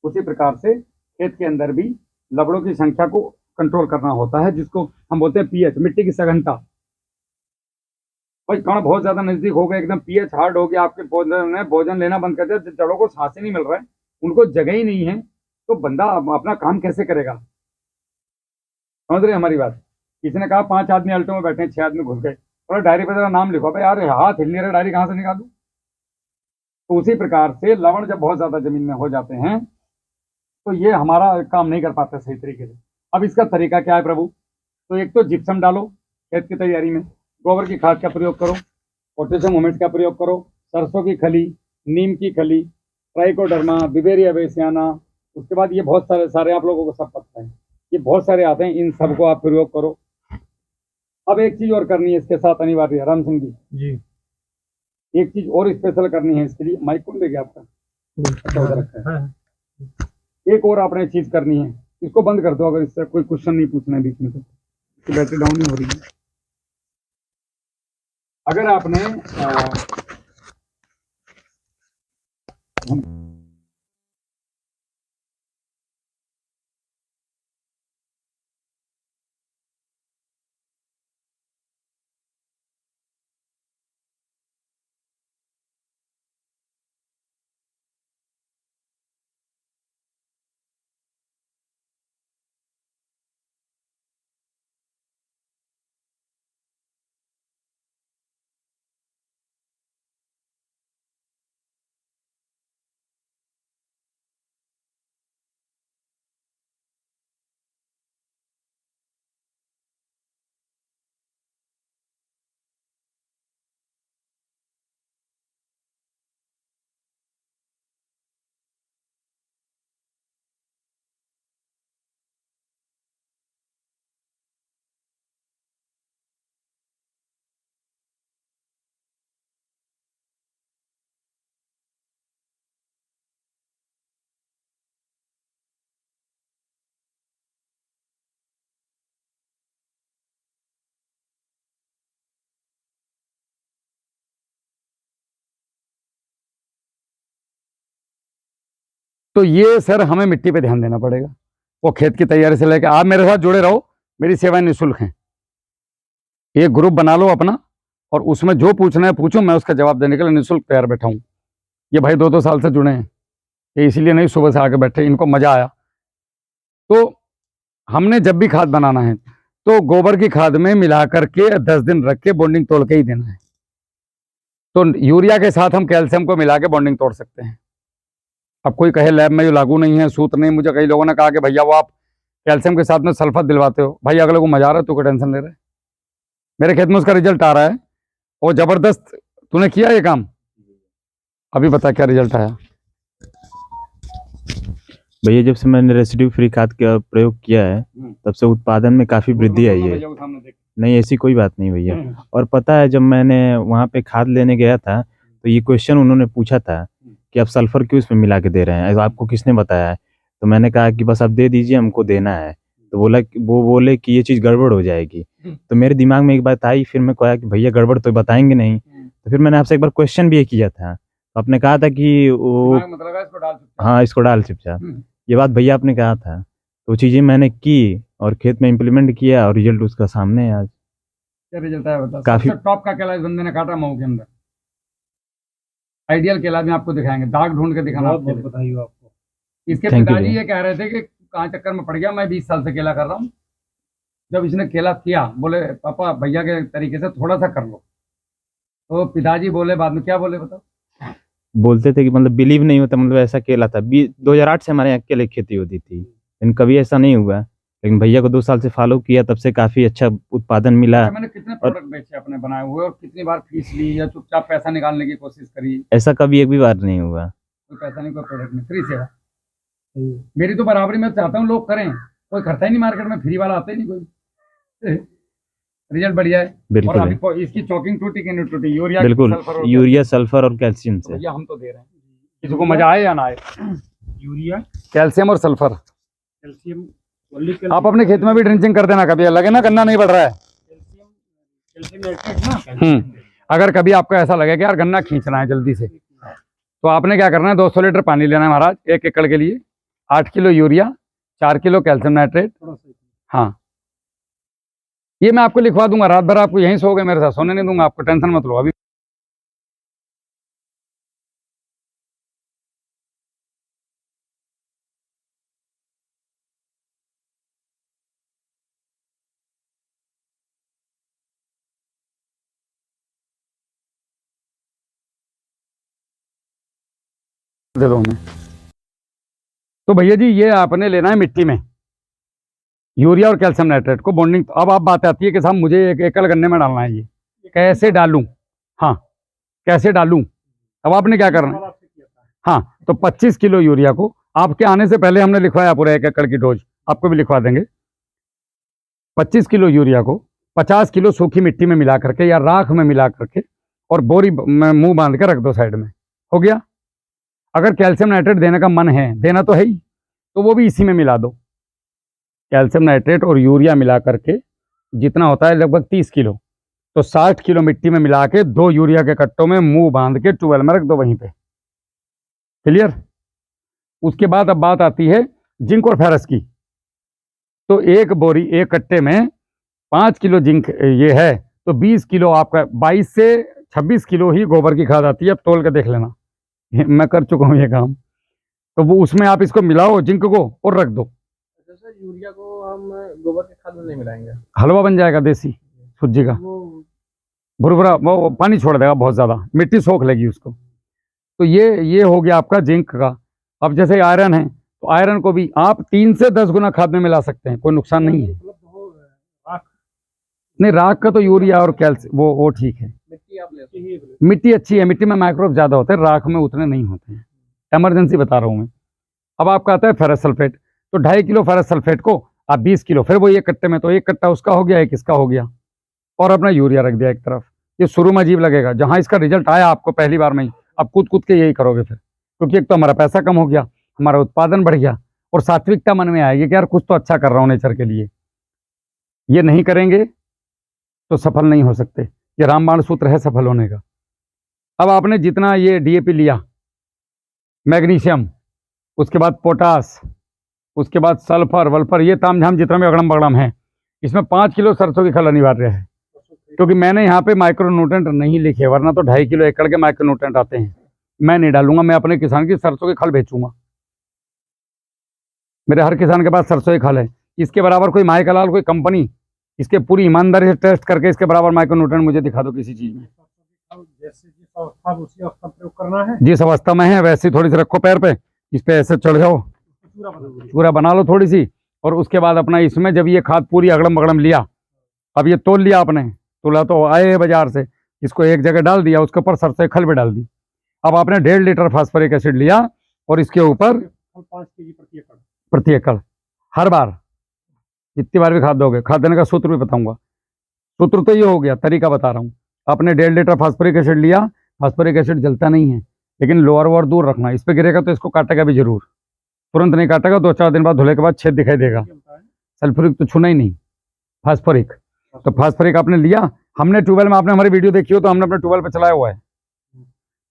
उसी प्रकार से खेत के अंदर भी लवड़ों की संख्या को कंट्रोल करना होता है, जिसको हम बोलते हैं पीएच, मिट्टी की सघनता। भाई कण बहुत ज्यादा नजदीक हो गए, एकदम पीएच हार्ड हो गया, आपके भोजन ने भोजन लेना बंद कर दिया, जड़ों को सांस ही नहीं मिल रहा है, उनको जगह ही नहीं है, तो बंदा अपना काम कैसे करेगा? समझ रहे हैं हमारी बात? किसी ने कहा 5 आदमी अल्टो में बैठे हैं, 6 आदमी घुस गए, बोला डायरी पे जरा नाम लिखो। भाई यार हाथ हिल नहीं रहा, डायरी कहाँ से निकालूं? तो उसी प्रकार से लवण जब बहुत ज्यादा जमीन में हो जाते हैं, तो ये हमारा काम नहीं कर पाते सही तरीके से। अब इसका तरीका क्या है प्रभु? तो एक तो जिप्सम डालो खेत की तैयारी में, गोबर की खाद का प्रयोग करो, पोटेशियम ह्यूमेट का प्रयोग करो, सरसों की खली, नीम की खली, ट्राइकोडर्मा, बिवेरिया बेसियाना, उसके बाद ये बहुत सारे सारे आप लोगों को सब पता है, ये बहुत सारे आते हैं, इन सबको आप प्रयोग करो। अब एक चीज और करनी है इसके साथ अनिवार्य है, राम सिंह जी, एक चीज और स्पेशल करनी है इसके लिए। माइक कौन देगा आपका? अच्छा उधर रखा है। एक और आपने चीज करनी है, इसको बंद कर दो अगर इससे कोई क्वेश्चन नहीं पूछना है बीच में, तो बैटरी डाउन नहीं हो रही है। अगर आपने तो ये सर हमें मिट्टी पे ध्यान देना पड़ेगा। वो खेत की तैयारी से लेकर आप मेरे साथ जुड़े रहो, मेरी सेवाएं निःशुल्क हैं। एक ग्रुप बना लो अपना और उसमें जो पूछना है पूछो, मैं उसका जवाब देने के लिए निःशुल्क तैयार बैठा हूँ। ये भाई 2-2 साल से जुड़े हैं, ये इसीलिए नहीं सुबह से आके बैठे, इनको मजा आया। तो हमने जब भी खाद बनाना है तो गोबर की खाद में मिला करके 10 दिन रख के बॉन्डिंग तोड़ के ही देना है। तो यूरिया के साथ हम कैल्शियम को मिला के बॉन्डिंग तोड़ सकते हैं। अब कोई कहे लैब में ये लागू नहीं है, सूत्र नहीं, मुझे कई लोगों ने कहा कि भैया वो आप कैल्शियम के साथ में सल्फर दिलवाते हो। भाई अगले को मजा आ रहा है, तू क्या टेंशन ले रहा है? मेरे खेत में उसका रिजल्ट आ रहा है और जबरदस्त। तूने किया ये काम, अभी बता क्या रिजल्ट आया? भैया जब से मैंने रेसिड्यू फ्री खाद का प्रयोग किया है तब से उत्पादन में काफी वृद्धि आई है। नहीं ऐसी कोई बात नहीं भैया। और पता है जब मैंने वहाँ पे खाद लेने गया था तो ये क्वेश्चन उन्होंने पूछा था कि आप सल्फर क्यों इसमें मिला के दे रहे हैं, आपको किसने बताया है? तो मैंने कहा कि बस आप दे दीजिए, हमको देना है। तो वो बोले कि ये चीज़ गड़बड़ हो जाएगी। तो मेरे दिमाग में एक बात आई, फिर मैं कहा कि भैया गड़बड़ तो बताएंगे नहीं। तो फिर मैंने आपसे एक बार क्वेश्चन भी किया था, तो आपने कहा था कि वो हाँ इसको डाल चुपचाप, ये बात भैया आपने कहा था। तो चीज़ें मैंने की और खेत में इम्प्लीमेंट किया और रिजल्ट उसका सामने है आज। क्या रिजल्ट आया बता? काफी टॉप का केला इस बंदे ने काटा मऊ के अंदर। आइडियल केला भी आपको दिखाएंगे, दाग ढूंढ के दिखाना। बहुत बधाई हो आपको। इसके पिताजी ये कह रहे थे कि कहाँ चक्कर में पड़ गया, मैं 20 साल से केला कर रहा हूँ। जब इसने केला किया बोले पापा भैया के तरीके से थोड़ा सा कर लो। तो पिताजी बोले बाद में क्या बोले बताओ? बोलते थे कि मतलब बिलीव नहीं होता, मतलब ऐसा केला था। 2008 से हमारे यहाँ केले की खेती होती थी लेकिन कभी ऐसा नहीं हुआ। लेकिन भैया को 2 साल से फॉलो किया, तब से काफी अच्छा उत्पादन मिला। मैंने कितने प्रोडक्ट बेचे अपने बनाए हुए और कितनी बार फीस ली या चुपचाप पैसा निकालने की कोशिश करी? ऐसा कभी एक भी बार नहीं हुआ। कोई पैसा नहीं, कोई प्रोडक्ट नहीं, फ्री सेवा। मेरी तो बराबरी में चाहता हूँ लोग करें, कोई करता ही नहीं मार्केट में, फ्री वाला आता ही नहीं कोई। रिजल्ट बढ़िया है। बिल्कुल और अभी इसकी चॉकिंग टूटी कि नहीं टूटी? यूरिया बिल्कुल, यूरिया सल्फर और कैल्शियम से। भैया हम तो दे रहे हैं, किसी को मजा आए या ना आए। यूरिया कैल्शियम और सल्फर कैल्शियम आप अपने खेत में भी ड्रिंचिंग कर देना, कभी लगे ना गन्ना नहीं बढ़ रहा है। अगर कभी आपको ऐसा लगे कि यार गन्ना खींचना है जल्दी से, तो आपने क्या करना है, 200 लीटर पानी लेना है महाराज 1 एकड़ के लिए, 8 kilo urea, 4 kilo calcium nitrate. हाँ ये मैं आपको लिखवा दूंगा, रात भर आपको यहीं सोओगे मेरे साथ, सोने नहीं दूंगा आपको, टेंशन मत लो। अभी दे दो हमें। तो भैया जी ये आपने लेना है मिट्टी में यूरिया और कैल्शियम नाइट्रेट को बॉन्डिंग। अब आप बात आती है कि साहब मुझे 1 एकड़ गन्ने में डालना है, ये कैसे डालूं? हाँ कैसे डालूं? अब आपने क्या करना है? हाँ तो 25 किलो यूरिया को आपके आने से पहले हमने लिखवाया पूरा 1 एकड़ की डोज, आपको भी लिखवा देंगे। 25 किलो यूरिया को 50 किलो सूखी मिट्टी में मिला करके या राख में मिला करके और बोरी में मुंह बांध के रख दो साइड में, हो गया। अगर कैल्शियम नाइट्रेट देने का मन है, देना तो है ही, तो वो भी इसी में मिला दो। कैल्शियम नाइट्रेट और यूरिया मिला करके जितना होता है लगभग 30 किलो, तो 60 किलो मिट्टी में मिला के 2 यूरिया के कट्टों में मुंह बांध के ट्यूबवेल में रख दो वहीं पे। क्लियर? उसके बाद अब बात आती है जिंक और फेरस की। तो एक बोरी 1 कट्टे में 5 किलो जिंक ये है, तो 20 किलो आपका 22 से 26 किलो ही गोबर की खाद आती है। अब तोल के देख लेना, मैं कर चुका हूँ ये काम। तो वो उसमें आप इसको मिलाओ जिंक को और रख दो। सर यूरिया को हम गोबर के खाद में नहीं मिलाएंगे? हलवा बन जाएगा देसी सूजी का, भुरभुरा, वो पानी छोड़ देगा बहुत ज़्यादा, मिट्टी सोख लेगी उसको। तो ये हो गया आपका जिंक का। अब जैसे आयरन है, तो आयरन को भी आप 3 से 10 गुना खाद में मिला सकते हैं, कोई नुकसान नहीं है। नहीं राख का तो यूरिया और कैल्शियम वो ठीक है। मिट्टी आप ले, मिट्टी अच्छी है, मिट्टी में माइक्रोब ज़्यादा होते हैं, राख में उतने नहीं होते हैं। इमरजेंसी बता रहा हूँ मैं। अब आपका आता है फेरस सल्फेट, तो 2.5 किलो फेरस सल्फेट को आप 20 किलो, फिर वो 1 कट्टे में, तो 1 कट्टा उसका हो गया, 1 इसका हो गया, और अपना यूरिया रख दिया एक तरफ। ये शुरू में अजीब लगेगा, जहाँ इसका रिजल्ट आया आपको पहली बार में ही, अब कूद कूद के यही करोगे फिर, क्योंकि एक तो हमारा पैसा कम हो गया, हमारा उत्पादन बढ़ गया, और सात्विकता मन में आएगी कि यार कुछ तो अच्छा कर रहा हूँ नेचर के लिए। ये नहीं करेंगे तो सफल नहीं हो सकते, ये रामबाण सूत्र है सफल होने का। अब आपने जितना ये DAP लिया, मैग्नीशियम, उसके बाद पोटास, उसके बाद सल्फर वल्फर, ये तामझाम जितना भी अगड़म बगड़म है। इसमें 5 किलो सरसों की खल अनिवार्य है, क्योंकि मैंने यहाँ पे माइक्रोन्यूट्रेंट नहीं लिखे, वरना तो 2.5 किलो एकड़ के माइक्रोन्यूट्रेंट आते हैं। मैं नहीं डालूंगा, मैं अपने किसान की सरसों की खल बेचूंगा। मेरे हर किसान के पास सरसों की खल है। इसके बराबर कोई माइकलाल कोई कंपनी इसके पूरी ईमानदारी से टेस्ट करके इसके बराबर माइक्रोन्यूट्रेंट मुझे दिखा दो किसी चीज में। जैसे जिस अवस्था में उसी अवस्था में प्रयोग करना है, जिस अवस्था में है वैसे थोड़ी सी रखो पैर पे, इस पे ऐसे चढ़ जाओ, पूरा बना लो थोड़ी सी। और उसके बाद अपना इसमें जब ये खाद पूरी अगड़म बगड़म लिया, अब ये तोल लिया आपने, तोला तो आए है बाजार से, इसको एक जगह डाल दिया, उसके ऊपर सरसों खल भी डाल दी। अब आपने 1.5 लीटर फास्फोरिक एसिड लिया और इसके ऊपर 5 केजी प्रति एकड़ हर बार, जितनी बार भी खाद दोगे। खाद देने का सूत्र भी बताऊंगा। सूत्र तो ये हो गया, तरीका बता रहा हूँ। आपने 1.5 लीटर फास्फोरिक एसिड लिया, फास्फोरिक एसिड जलता नहीं है, लेकिन लोअर वोर दूर रखना। इस पे गिरेगा तो इसको काटेगा भी जरूर, तुरंत नहीं काटेगा, 2-4 दिन बाद धुले के बाद छेद दिखाई देगा। सल्फ्यूरिक तो छूना ही नहीं, फास्फोरिक। तो फास्फोरिक आपने लिया, हमने ट्यूबवेल में, आपने हमारी वीडियो देखी हो तो हमने अपने ट्यूबवेल पे चलाया हुआ है,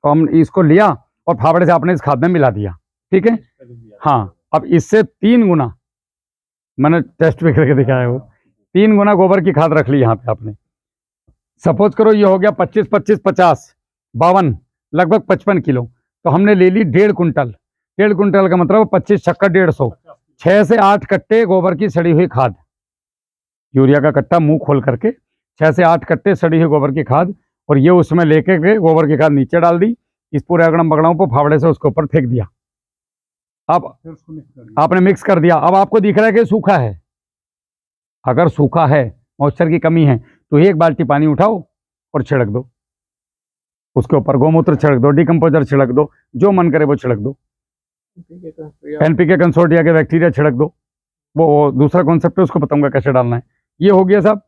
तो हम इसको लिया और फावड़े से आपने इस खाद में मिला दिया, ठीक है। हाँ, अब इससे 3 गुना, मैंने टेस्ट भी करके दिखाया वो, 3 गुना गोबर की खाद रख ली यहाँ पे आपने। सपोज करो ये हो गया 25, 25, 50, 52, लगभग 55 किलो। तो हमने ले ली 1.5 कुंटल। 1.5 कुंटल का मतलब 25 छक्का 150, 6 से 8 कट्टे गोबर की सड़ी हुई खाद, यूरिया का कट्टा मुंह खोल करके 6 से 8 कट्टे सड़ी हुई गोबर की खाद, और ये उसमें लेके के गोबर की खाद नीचे डाल दी। इस पूरे अगड़म बगड़ों को फावड़े से उसके ऊपर फेंक दिया। अब आपने मिक्स कर दिया। अब आपको दिख रहा है कि सूखा है, अगर सूखा है, मॉइस्चर की कमी है, तो 1 बाल्टी पानी उठाओ और छिड़क दो उसके ऊपर। गोमूत्र छिड़क दो, डिकम्पोजर छिड़क दो, जो मन करे वो छिड़क दो। एनपीके कंसोर्टिया के बैक्टीरिया छिड़क दो, वो दूसरा कॉन्सेप्ट है, उसको बताऊंगा कैसे डालना है। ये हो गया सब।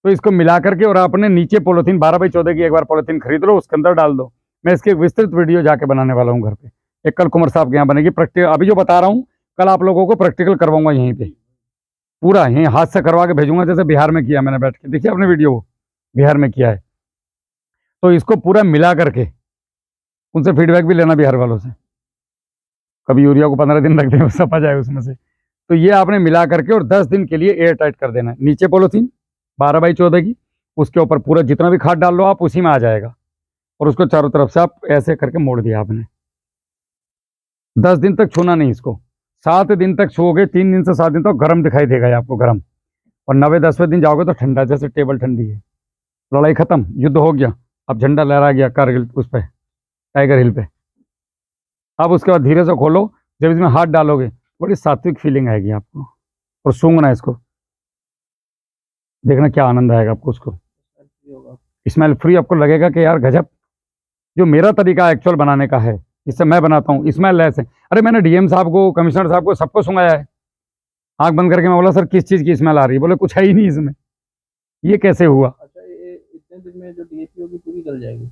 तो इसको मिला करके और आपने नीचे पॉलिथीन 12x14 की एक बार पॉलिथीन खरीद लो, उसके अंदर डाल दो। मैं इसकी एक विस्तृत वीडियो जाके बनाने वाला हूँ घर पे, एक कल कुंवर साहब के यहाँ बनेगी प्रैक्टिकल। अभी जो बता रहा हूँ कल आप लोगों को प्रैक्टिकल करवाऊंगा यहीं पे, पूरा यहीं हाथ से करवा के भेजूंगा, जैसे बिहार में किया मैंने बैठ के, देखिए आपने वीडियो, वो बिहार में किया है। तो इसको पूरा मिला करके उनसे फीडबैक भी लेना बिहार वालों से, कभी यूरिया को 15 दिन रख दें सपा जाए उसमें से। तो ये आपने मिला करके और 10 दिन के लिए एयर टाइट कर देना है। नीचे पॉलिथीन 12x14 की, उसके ऊपर पूरा जितना भी खाद डाल लो आप उसी में आ जाएगा, और उसको चारों तरफ से आप ऐसे करके मोड़ दिया आपने। 10 दिन तक छूना नहीं इसको, 7 दिन तक छूओगे, 3 दिन से 7 दिन तक गर्म दिखाई देगा ये आपको, गर्म। और 9वें-10वें दिन जाओगे तो ठंडा, जैसे टेबल ठंडी है। लड़ाई खत्म, युद्ध हो गया, अब झंडा लहरा गया कारगिल उस पर, टाइगर हिल पे। अब उसके बाद धीरे से खोलो, जब इसमें हाथ डालोगे बड़ी सात्विक फीलिंग आएगी आपको, और सूंघना इसको, देखना क्या आनंद आएगा आपको। उसको स्मेल फ्री आपको लगेगा कि यार गजब, जो मेरा तरीका एक्चुअल बनाने का है, इससे मैं बनाता हूँ, स्मेल लेस है। अरे मैंने डीएम साहब को, कमिश्नर साहब को, सबको सुनाया है, आंख बंद करके। मैं बोला सर किस चीज़ की स्मेल आ रही है? बोले कुछ है ही नहीं इसमें, ये कैसे हुआ? अच्छा, ये इतने दिन में जो डीएपी होगी पूरी गल जाएगी,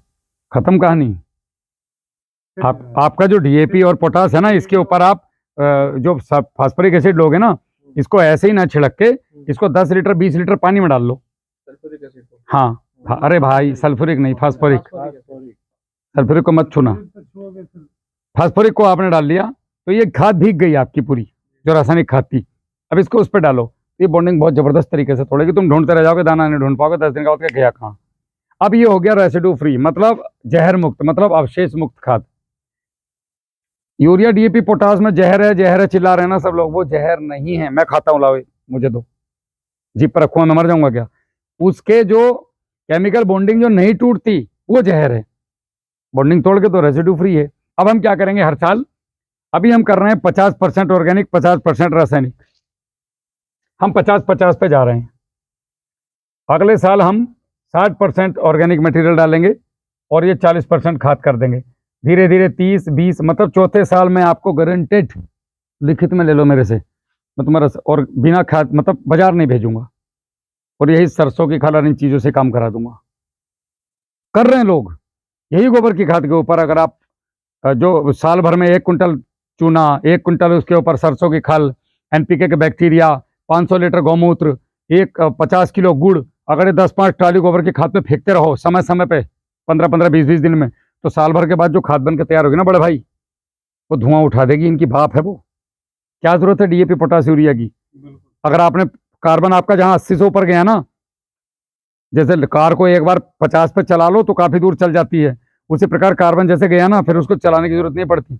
खत्म कहानी। आपका जो डीएपी और पोटास है ना, इसके ऊपर आप जो फास्फोरिक एसिड लोगे ना, इसको ऐसे ही ना छिड़क के, इसको 10 लीटर 20 लीटर पानी में डाल लो। सल्फ्यूरिक एसिड को? हाँ, अरे भाई सल्फ्यूरिक नहीं, फास्फोरिक। सल्फ्यूरिक को मत छूना, फास्फोरिक को आपने डाल लिया तो ये खाद भीग गई आपकी पूरी, जो रासायनिक खाद थी। अब इसको उस पर डालो, ये बॉन्डिंग बहुत जबरदस्त तरीके से तोड़ेगी, तुम ढूंढते रह जाओगे, दाना नहीं ढूंढ पाओगे, 10 दिन का गया कहाँ। अब ये हो गया रेसिड्यू फ्री, मतलब जहर मुक्त, मतलब अवशेष मुक्त खाद। यूरिया डीएपी पोटास में जहर है चिल्ला रहे हैं ना सब लोग, वो जहर नहीं है। मैं खाता हूँ, लाओ मुझे दो, जीप पर रखूँ, मैं मर जाऊंगा क्या? उसके जो केमिकल बॉन्डिंग जो नहीं टूटती वो जहर है, बॉन्डिंग तोड़ के तो रेसिड्यू फ्री है। अब हम क्या करेंगे हर साल, अभी हम कर रहे हैं 50% ऑर्गेनिक 50% रासायनिक, हम 50-50 पे जा रहे हैं। अगले साल हम 60% ऑर्गेनिक मटेरियल डालेंगे और ये 40% खाद कर देंगे। धीरे धीरे 30-20, मतलब चौथे साल में आपको गारंटेड, लिखित में ले लो मेरे से, मैं तुम्हारा और बिना खाद मतलब बाजार नहीं भेजूंगा, और यही सरसों की खाद और इन चीज़ों से काम करा दूंगा। कर रहे हैं लोग यही गोबर की खाद के ऊपर। अगर आप जो साल भर में 1 कुंटल चूना, 1 कुंटल उसके ऊपर सरसों की खल, एनपीके के बैक्टीरिया, 500 लीटर गौमूत्र, 50 किलो गुड़, अगर 10-5 ट्राली गोबर की खाद पे फेंकते रहो समय समय पे, 15-15, 20-20 दिन में, तो साल भर के बाद जो खाद बन के तैयार होगी ना बड़े भाई, वो धुआं उठा देगी, इनकी भाप है वो। क्या जरूरत है डीएपी पोटास यूरिया की? अगर आपने कार्बन आपका जहां 80 से ऊपर गया ना, जैसे कार को एक बार 50 पे चला लो तो काफी दूर चल जाती है, उसी प्रकार कार्बन जैसे गया ना, फिर उसको चलाने की जरूरत नहीं पड़ती।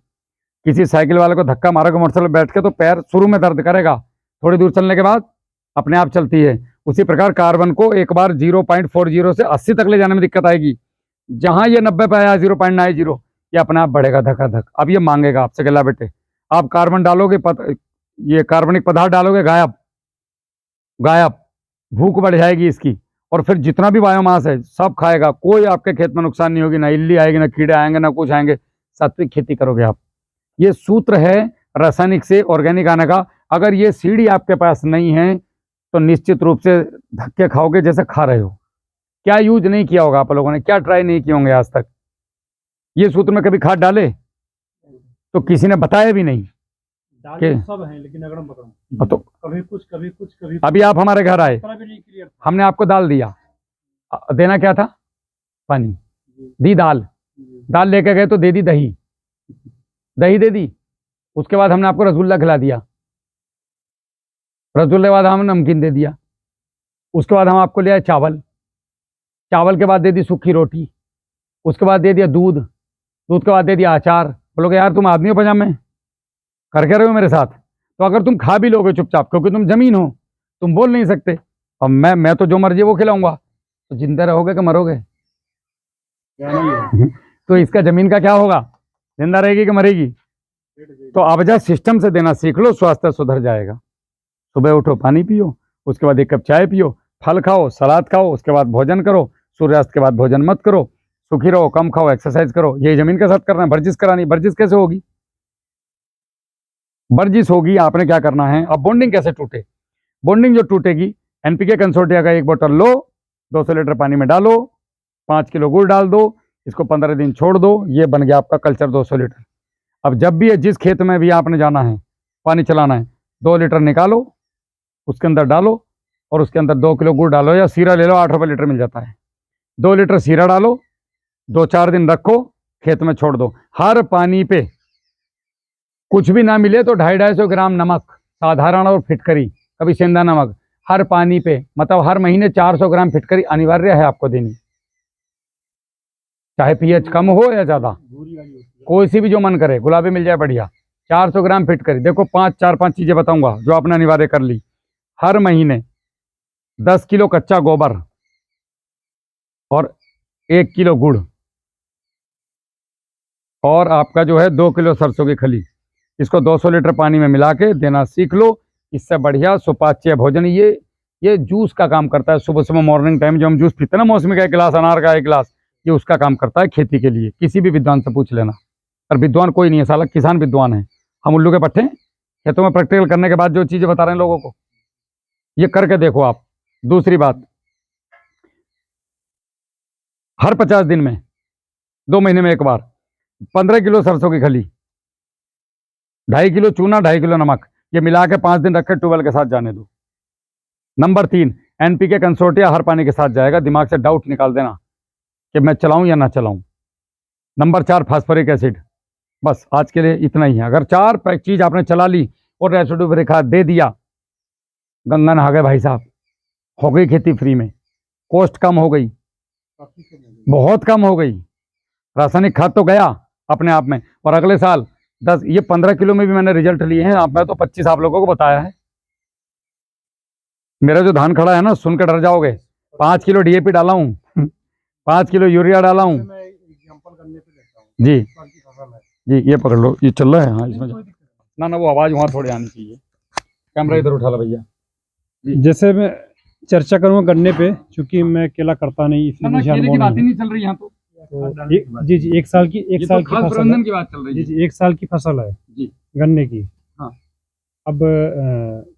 किसी साइकिल वाले को धक्का मारोगे मोटरसाइकिल बैठ के तो पैर शुरू में दर्द करेगा, थोड़ी दूर चलने के बाद अपने आप चलती है। उसी प्रकार कार्बन को एक बार 0.40 से 80 तक ले जाने में दिक्कत आएगी। जहां ये 90 पे आया 0.90, ये अपने आप बढ़ेगा धक्का-धक। अब ये मांगेगा आपसे कि ला बेटे, आप कार्बन डालोगे, ये कार्बनिक पदार्थ डालोगे, गायब गायब, भूख बढ़ जाएगी इसकी, और फिर जितना भी बायोमास है सब खाएगा। कोई आपके खेत में नुकसान नहीं होगी, ना इल्ली आएगी, ना कीड़े आएंगे, ना कुछ आएंगे। सात्विक खेती करोगे आप। ये सूत्र है रासायनिक से ऑर्गेनिक आने का। अगर ये सीढ़ी आपके पास नहीं है तो निश्चित रूप से धक्के खाओगे जैसे खा रहे हो। क्या यूज नहीं किया होगा आप लोगों ने, क्या ट्राई नहीं किए होंगे आज तक? ये सूत्र में कभी खाद डाले तो किसी ने बताया भी नहीं डाले सब हैं, लेकिन अगड़म बगड़म, तो कभी कुछ कभी कुछ कभी अभी आप हमारे घर आए, भी नहीं क्लियर। हमने आपको दाल दिया, देना क्या था? पानी दी, दाल लेके गए तो दे दी दही, दही दे दी। उसके बाद हमने आपको रसगुल्ला खिला दिया, रसगुल्ले के बाद हमने नमकीन दे दिया। उसके बाद हम आपको ले आए चावल, चावल के बाद दे दी सूखी रोटी, उसके बाद दे दिया दूध, दूध के बाद दे दिया अचार। बोलोगे यार तुम आदमी हो पजामे, कर के रहे हो मेरे साथ? तो अगर तुम खा भी लोगे चुपचाप, क्योंकि तुम जमीन हो, तुम बोल नहीं सकते, और मैं तो जो मर्जी वो खिलाऊंगा, तो जिंदा रहोगे कि मरोगे? तो इसका जमीन का क्या होगा? जिंदा रहेगी कि मरेगी? तो अवजा सिस्टम से देना सीख लो, स्वास्थ्य सुधर जाएगा। सुबह उठो, पानी पियो, उसके बाद 1 कप चाय पियो, फल खाओ, सलाद खाओ, उसके बाद भोजन करो, सूर्यास्त के बाद भोजन मत करो, सुखी रहो, कम खाओ, एक्सरसाइज करो। ये जमीन के साथ करना है। वर्जिश करानी, वर्जिश कैसे होगी? वर्जिश होगी, आपने क्या करना है? अब बॉन्डिंग कैसे टूटे? बॉन्डिंग जो टूटेगी, एनपीके कंसोर्टिया का 1 बोतल लो, 200 लीटर पानी में डालो, 5 किलो गुड़ डाल दो, इसको 15 दिन छोड़ दो, ये बन गया आपका कल्चर 200 लीटर। अब जब भी जिस खेत में भी आपने जाना है, पानी चलाना है, 2 लीटर निकालो, उसके अंदर डालो, और उसके अंदर 2 किलो गुड़ डालो, या सीरा ले लो, 8 रुपये लीटर मिल जाता है। 2 लीटर सीरा डालो, 2-4 दिन रखो, खेत में छोड़ दो। हर पानी पे कुछ भी ना मिले तो 250-250 ग्राम नमक, साधारण और फिटकरी, कभी सेंधा नमक, हर पानी पे, मतलब हर महीने 400 ग्राम फिटकरी अनिवार्य है आपको देनी, चाहे पीएच कम हो या ज्यादा, कोई सी भी जो मन करे, गुलाबी मिल जाए बढ़िया। 400 ग्राम फिटकरी। देखो 4-5 चीजें बताऊंगा जो आपने अनिवार्य कर ली। हर महीने 10 किलो कच्चा गोबर और 1 किलो गुड़, और आपका जो है 2 किलो सरसों की खली, इसको 200 लीटर पानी में मिला के देना सीख लो। इससे बढ़िया सुपाच्य भोजन ये जूस का काम करता है। सुबह सुबह मॉर्निंग टाइम जो हम जूस पीते हैं ना, मौसमी का 1 गिलास, अनार का 1 गिलास, ये उसका काम करता है खेती के लिए। किसी भी विद्वान से पूछ लेना, और विद्वान कोई नहीं है साला, किसान विद्वान है। हम उल्लू के पट्टे खेतों में प्रैक्टिकल करने के बाद जो चीजें बता रहे हैं लोगों को, ये करके देखो आप। दूसरी बात, हर 50 दिन में, 2 महीने में 1 बार 15 किलो सरसों की खली, 2.5 किलो चूना, 2.5 किलो नमक, ये मिला के 5 दिन रखे, ट्यूबवेल के साथ जाने दो। नंबर 3, एनपीके कंसोर्टिया हर पानी के साथ जाएगा। दिमाग से डाउट निकाल देना कि मैं चलाऊं या ना चलाऊं। Number 4, phosphoric acid. बस आज के लिए इतना ही है। अगर 4 चीज आपने चला ली और रेसिड्यू फ्री खाद दे दिया, गंगा नहा गए भाई साहब, हो गई खेती फ्री में, कॉस्ट कम हो गई, बहुत कम हो गई। रासायनिक खाद तो गया अपने आप में, और अगले साल 10, ये 15 किलो में भी मैंने रिजल्ट लिए हैं। आप, मैं तो 25 आप लोगों को बताया है। मेरा जो धान खड़ा है ना, सुन के डर जाओगे। 5 किलो डीएपी डाला हूँ, 5 किलो यूरिया डाला हूँ जी जी। ये पकड़ लो, ये चल रहा है। हाँ, इसमें ना वो आवाज वहाँ थोड़ी आनी चाहिए। कैमरा इधर उठा लो भैया। जैसे मैं चर्चा करूंगा गन्ने पे, क्योंकि मैं केला करता नहीं, इसलिए मुझे केले की अनुभव बात ही नहीं। नहीं चल रही यहाँ तो। जी 1 साल की फसल प्रबंधन की बात चल रही है जी 1 साल की फसल है जी, गन्ने की। हाँ। अब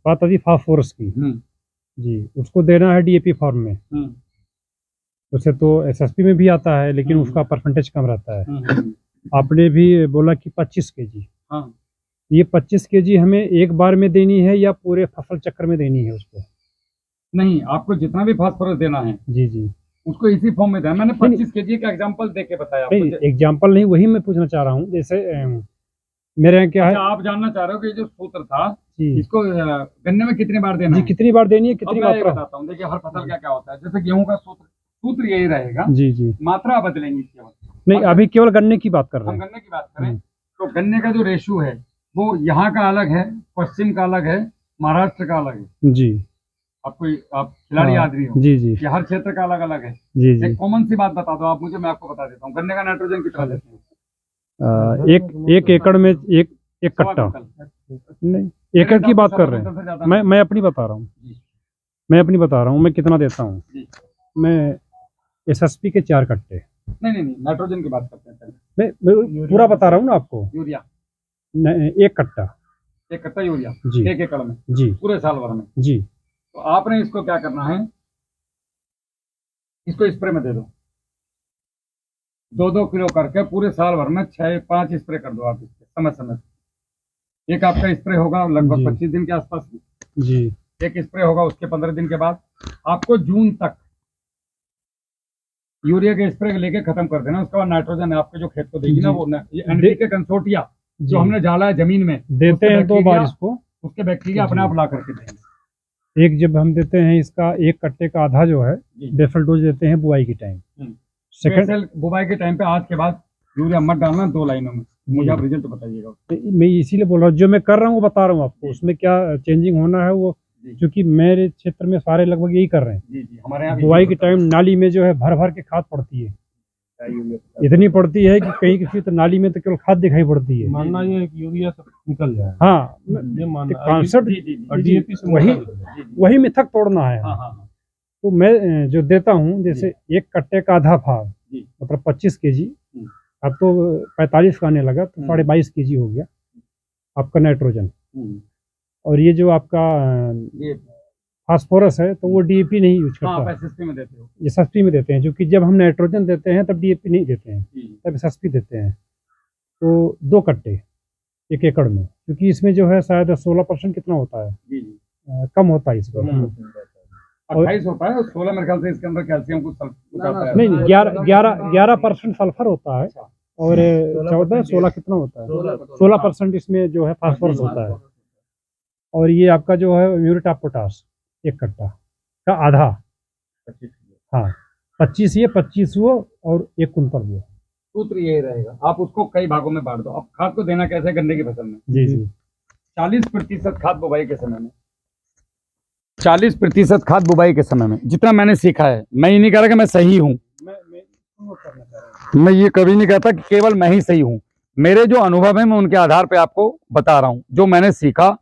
बात आती फास्फोरस की जी, उसको देना है डीएपी फॉर्म में। उसे तो एसएसपी में भी आता है, लेकिन उसका परसेंटेज कम रहता है। आपने भी बोला कि 25 केजी, हाँ। ये 25 केजी हमें एक बार में देनी है या पूरे फसल चक्र में देनी है उसको? नहीं, आपको जितना भी फास्फोरस देना है जी जी, उसको इसी फॉर्म में देना। मैंने 25 केजी का एग्जांपल देके बताया आपको। नहीं एग्जाम्पल नहीं, वही मैं पूछना चाह रहा हूँ। जैसे मेरे यहाँ क्या है अच्छा, आप जानना चाह रहे हो कि जो सूत्र था जी इसको गन्ने में कितनी बार देना जी, है? कितनी बार देनी है, अब कितनी मैं ये मात्रा? बताता हूँ, देखिए हर फसल क्या क्या होता है। जैसे गेहूं का सूत्र यही रहेगा, जी जी, मात्रा बदलेंगी केवल। नहीं अभी केवल गन्ने की बात कर रहे हम हैं। गन्ने की बात करें तो गन्ने का जो रेशो है वो यहाँ का अलग है, पश्चिम का अलग है, महाराष्ट्र का अलग है। जी आप खिलाड़ी हाँ, आदमी हो, जी जी ये हर क्षेत्र का अलग अलग है। जी जी। एक कॉमन सी बात बता दो आप मुझे, मैं आपको बता देता हूँ। गन्ने का नाइट्रोजन कितना देते हैं? एक एकड़ में एक सवा कट्टा, क्विंटल। नहीं एकड़ की बात कर रहे हैं। मैं अपनी बता रहा हूँ, जी। मैं अपनी बता रहा हूँ मैं कितना देता हूँ। जी। मैं एसएसपी के 4 कट्टे, नहीं, नाइट्रोजन की बात करते हैं पहले। मैं पूरा बता रहा हूँ ना आपको। यूरिया एक कट्टा, एक कट्टा यूरिया जी 1 एकड़ में जी पूरे साल भर में। जी। तो आपने इसको क्या करना है, इसको स्प्रे में दे दो, 2-2 किलो करके पूरे साल भर में 6-5 स्प्रे कर दो आप इसके समय समय से। एक आपका स्प्रे होगा लगभग जी। 25 दिन के आसपास में, जी एक स्प्रे होगा उसके 15 दिन के बाद। आपको जून तक यूरिया के स्प्रे लेके खत्म कर देना। उसके बाद नाइट्रोजन आपके जो खेत को देगी ना, जी। वो एनपीके कंसोर्टिया जी। जो हमने डाला है जमीन में, देते उसके हैं 2 बार बैक्टीरिया- इसको। उसके बैक्टीरिया अपने जी। आप ला करके देंगे। एक जब हम देते हैं इसका एक कट्टे का आधा जो है जी। बेसल डोज देते हैं बुआई के टाइम। सेकंड स्पेशल बुवाई के टाइम पे आज के बाद यूरिया मत डालना 2 लाइनों में। मुझे आप रिजल्ट बताइएगा। मैं इसीलिए बोल रहा हूँ, जो मैं कर रहा हूँ वो बता रहा हूँ आपको। उसमें क्या चेंजिंग होना है वो, जी। क्योंकि मेरे क्षेत्र में सारे लगभग यही कर रहे हैं। जी हमारे यहाँ भी बुआई के टाइम नाली में जो है भर भर के खाद पड़ती है, इतनी पड़ती है कि कहीं किसी तो नाली में तो केवल खाद दिखाई पड़ती है। मानना ये है कि यूरिया सब निकल जाए। हाँ, ये मानना कॉन्सेप्ट और डीएपी से वही मिथक तोड़ना है। हाँ। तो मैं जो देता हूँ, जैसे एक कट्टे का आधा भाग जी। मतलब 25 केजी, अब तो 45 का आने लगा तो 22.5 केजी हो गया आपका नाइट्रोजन। और ये जो आपका ये फास्फोरस है तो वो डीएपी नहीं यूज हाँ, करता, एसएसपी में देते हो। एसएसपी में देते हैं। क्योंकि जब हम नाइट्रोजन देते हैं तब डीएपी नहीं देते हैं, जी। तब एसएसपी देते हैं। तो 2 कट्टे 1 एकड़ में, क्योंकि इसमें जो है शायद 16% कितना होता है, जी। कम होता है इसमें। 28 होता है, 16 मेरे ख्याल से इसके अंदर कैल्शियम कुछ आता है। नहीं 11% सल्फर होता है और 14-16 कितना होता है, 16% इसमें जो है फास्फोरस होता है। और ये आपका जो है म्यूरेट ऑफ पोटाश 1 कट्टा का आधा, हाँ 25 ये 25 वो और 1 कुंतल वो। सूत्र यही रहेगा, आप उसको कई भागों में बांट दो। अब खाद को देना कैसे है गन्ने की फसल में? जी जी 40% खाद बुवाई के समय में, 40% खाद बुवाई के समय में। जितना मैंने सीखा है, मैं ये नहीं कह रहा कि मैं सही हूँ, मैं ये कभी नहीं कहता कि केवल मैं ही सही हूँ। मेरे जो अनुभव है मैं उनके आधार पे आपको बता रहा हूँ। जो मैंने सीखा,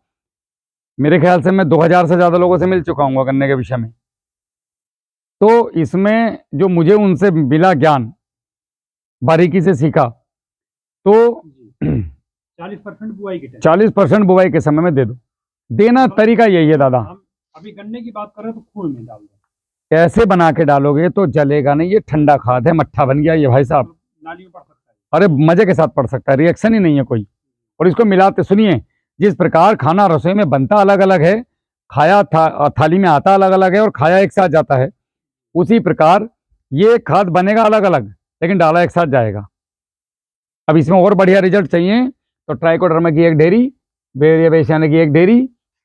मेरे ख्याल से मैं 2000 से ज्यादा लोगों से मिल चुका हूँ गन्ने के विषय में। तो इसमें जो मुझे उनसे मिला ज्ञान, बारीकी से सीखा, तो 40% बुआई के टाइम, 40% बुवाई के समय में दे दो। देना तरीका यही है दादा। हम अभी गन्ने की बात कर रहे हैं तो खून में डाल दो। कैसे बना के डालोगे तो जलेगा नहीं, ये ठंडा खाद है, मट्ठा बन गया ये भाई साहब। नाली में पड़ सकता है। अरे मजे के साथ पड़ सकता है, रिएक्शन ही नहीं है कोई। और इसको मिलाते, सुनिए, जिस प्रकार खाना रसोई में बनता अलग अलग है, खाया थाली में आता अलग अलग है और खाया एक साथ जाता है, उसी प्रकार ये खाद बनेगा अलग अलग लेकिन डाला एक साथ जाएगा। अब इसमें और बढ़िया रिजल्ट चाहिए तो ट्राइकोडर्मा की 1 ढेरी, बेरिया बेसियाना की 1 ढेरी,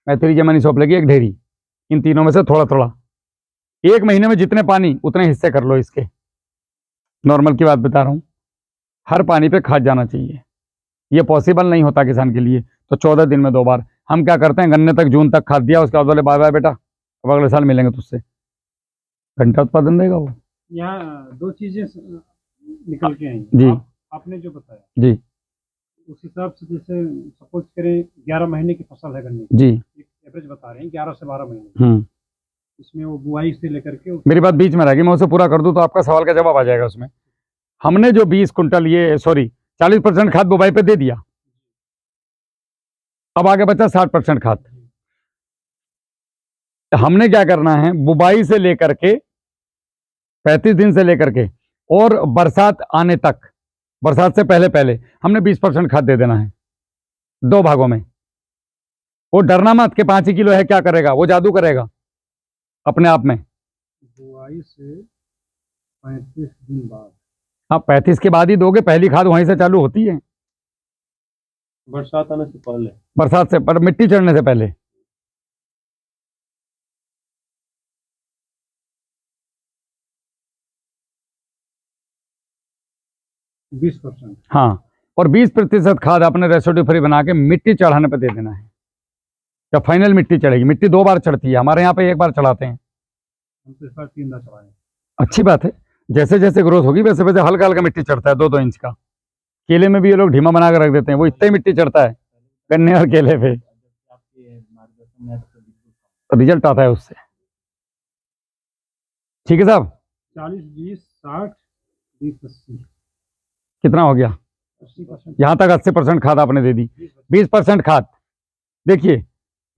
मैथ्रीजिया सोपले की 1 ढेरी, इन तीनों में से थोड़ा थोड़ा 1 महीने में जितने पानी उतने हिस्से कर लो इसके। नॉर्मल की बात बता रहा हूँ, हर पानी पे खाद जाना चाहिए। ये पॉसिबल नहीं होता किसान के लिए, तो 14 दिन में 2 बार। हम क्या करते हैं, गन्ने तक जून तक खाद दिया, उसके बाद बोले बाय बाय बेटा, अब अगले साल मिलेंगे तुझसे। घंटा उत्पादन देगा वो। यहाँ 2 चीजें निकल के आई जी। आपने जो बताया जी उस हिसाब से, जैसे सपोज करें 11 महीने की फसल है गन्ने की, जी, एक एवरेज बता रहे हैं 11 से 12 महीने, इसमें वो बुआई से लेकर के मेरी बात बीच में रहेगी, मैं उसे पूरा कर दूं तो आपका सवाल का जवाब आ जाएगा। उसमें हमने जो 20 कुंटल 40% खाद बुवाई पे दे दिया, अब आगे बचा 60% खाद। हमने क्या करना है, बुवाई से लेकर के 35 दिन से लेकर के और बरसात आने तक, बरसात से पहले पहले हमने 20% खाद दे देना है 2 भागों में। वो डरना मत कि 5 ही किलो है क्या करेगा, वो जादू करेगा अपने आप में। बुआई से 35 दिन बाद, आप 35 के बाद ही दोगे, पहली खाद वहीं से चालू होती है। बरसात आने से पहले। बरसात से पर मिट्टी चढ़ने से पहले। हाँ, और 20% खाद आपने रेसिड्यू फ्री बना के मिट्टी चढ़ाने पे दे देना है। जब फाइनल मिट्टी चढ़ेगी, मिट्टी 2 बार चढ़ती है, हमारे यहाँ पे 1 बार चढ़ाते हैं। हम तो इस बार 3 बार चढ़ाए। अच्छी बात है, जैसे जैसे ग्रोथ होगी वैसे वैसे हल्का हल्का मिट्टी चढ़ता है, 2-2 इंच का। केले में भी ये लोग ढीमा बना के रख देते हैं, वो इतना ही मिट्टी चढ़ता है गन्ने और केले पे, रिजल्ट आता है उससे। ठीक है साहब, 40, 20, 60, 20, 80, कितना हो गया? 80%। यहाँ तक 80% खाद आपने दे दी। 20% खाद। देखिए,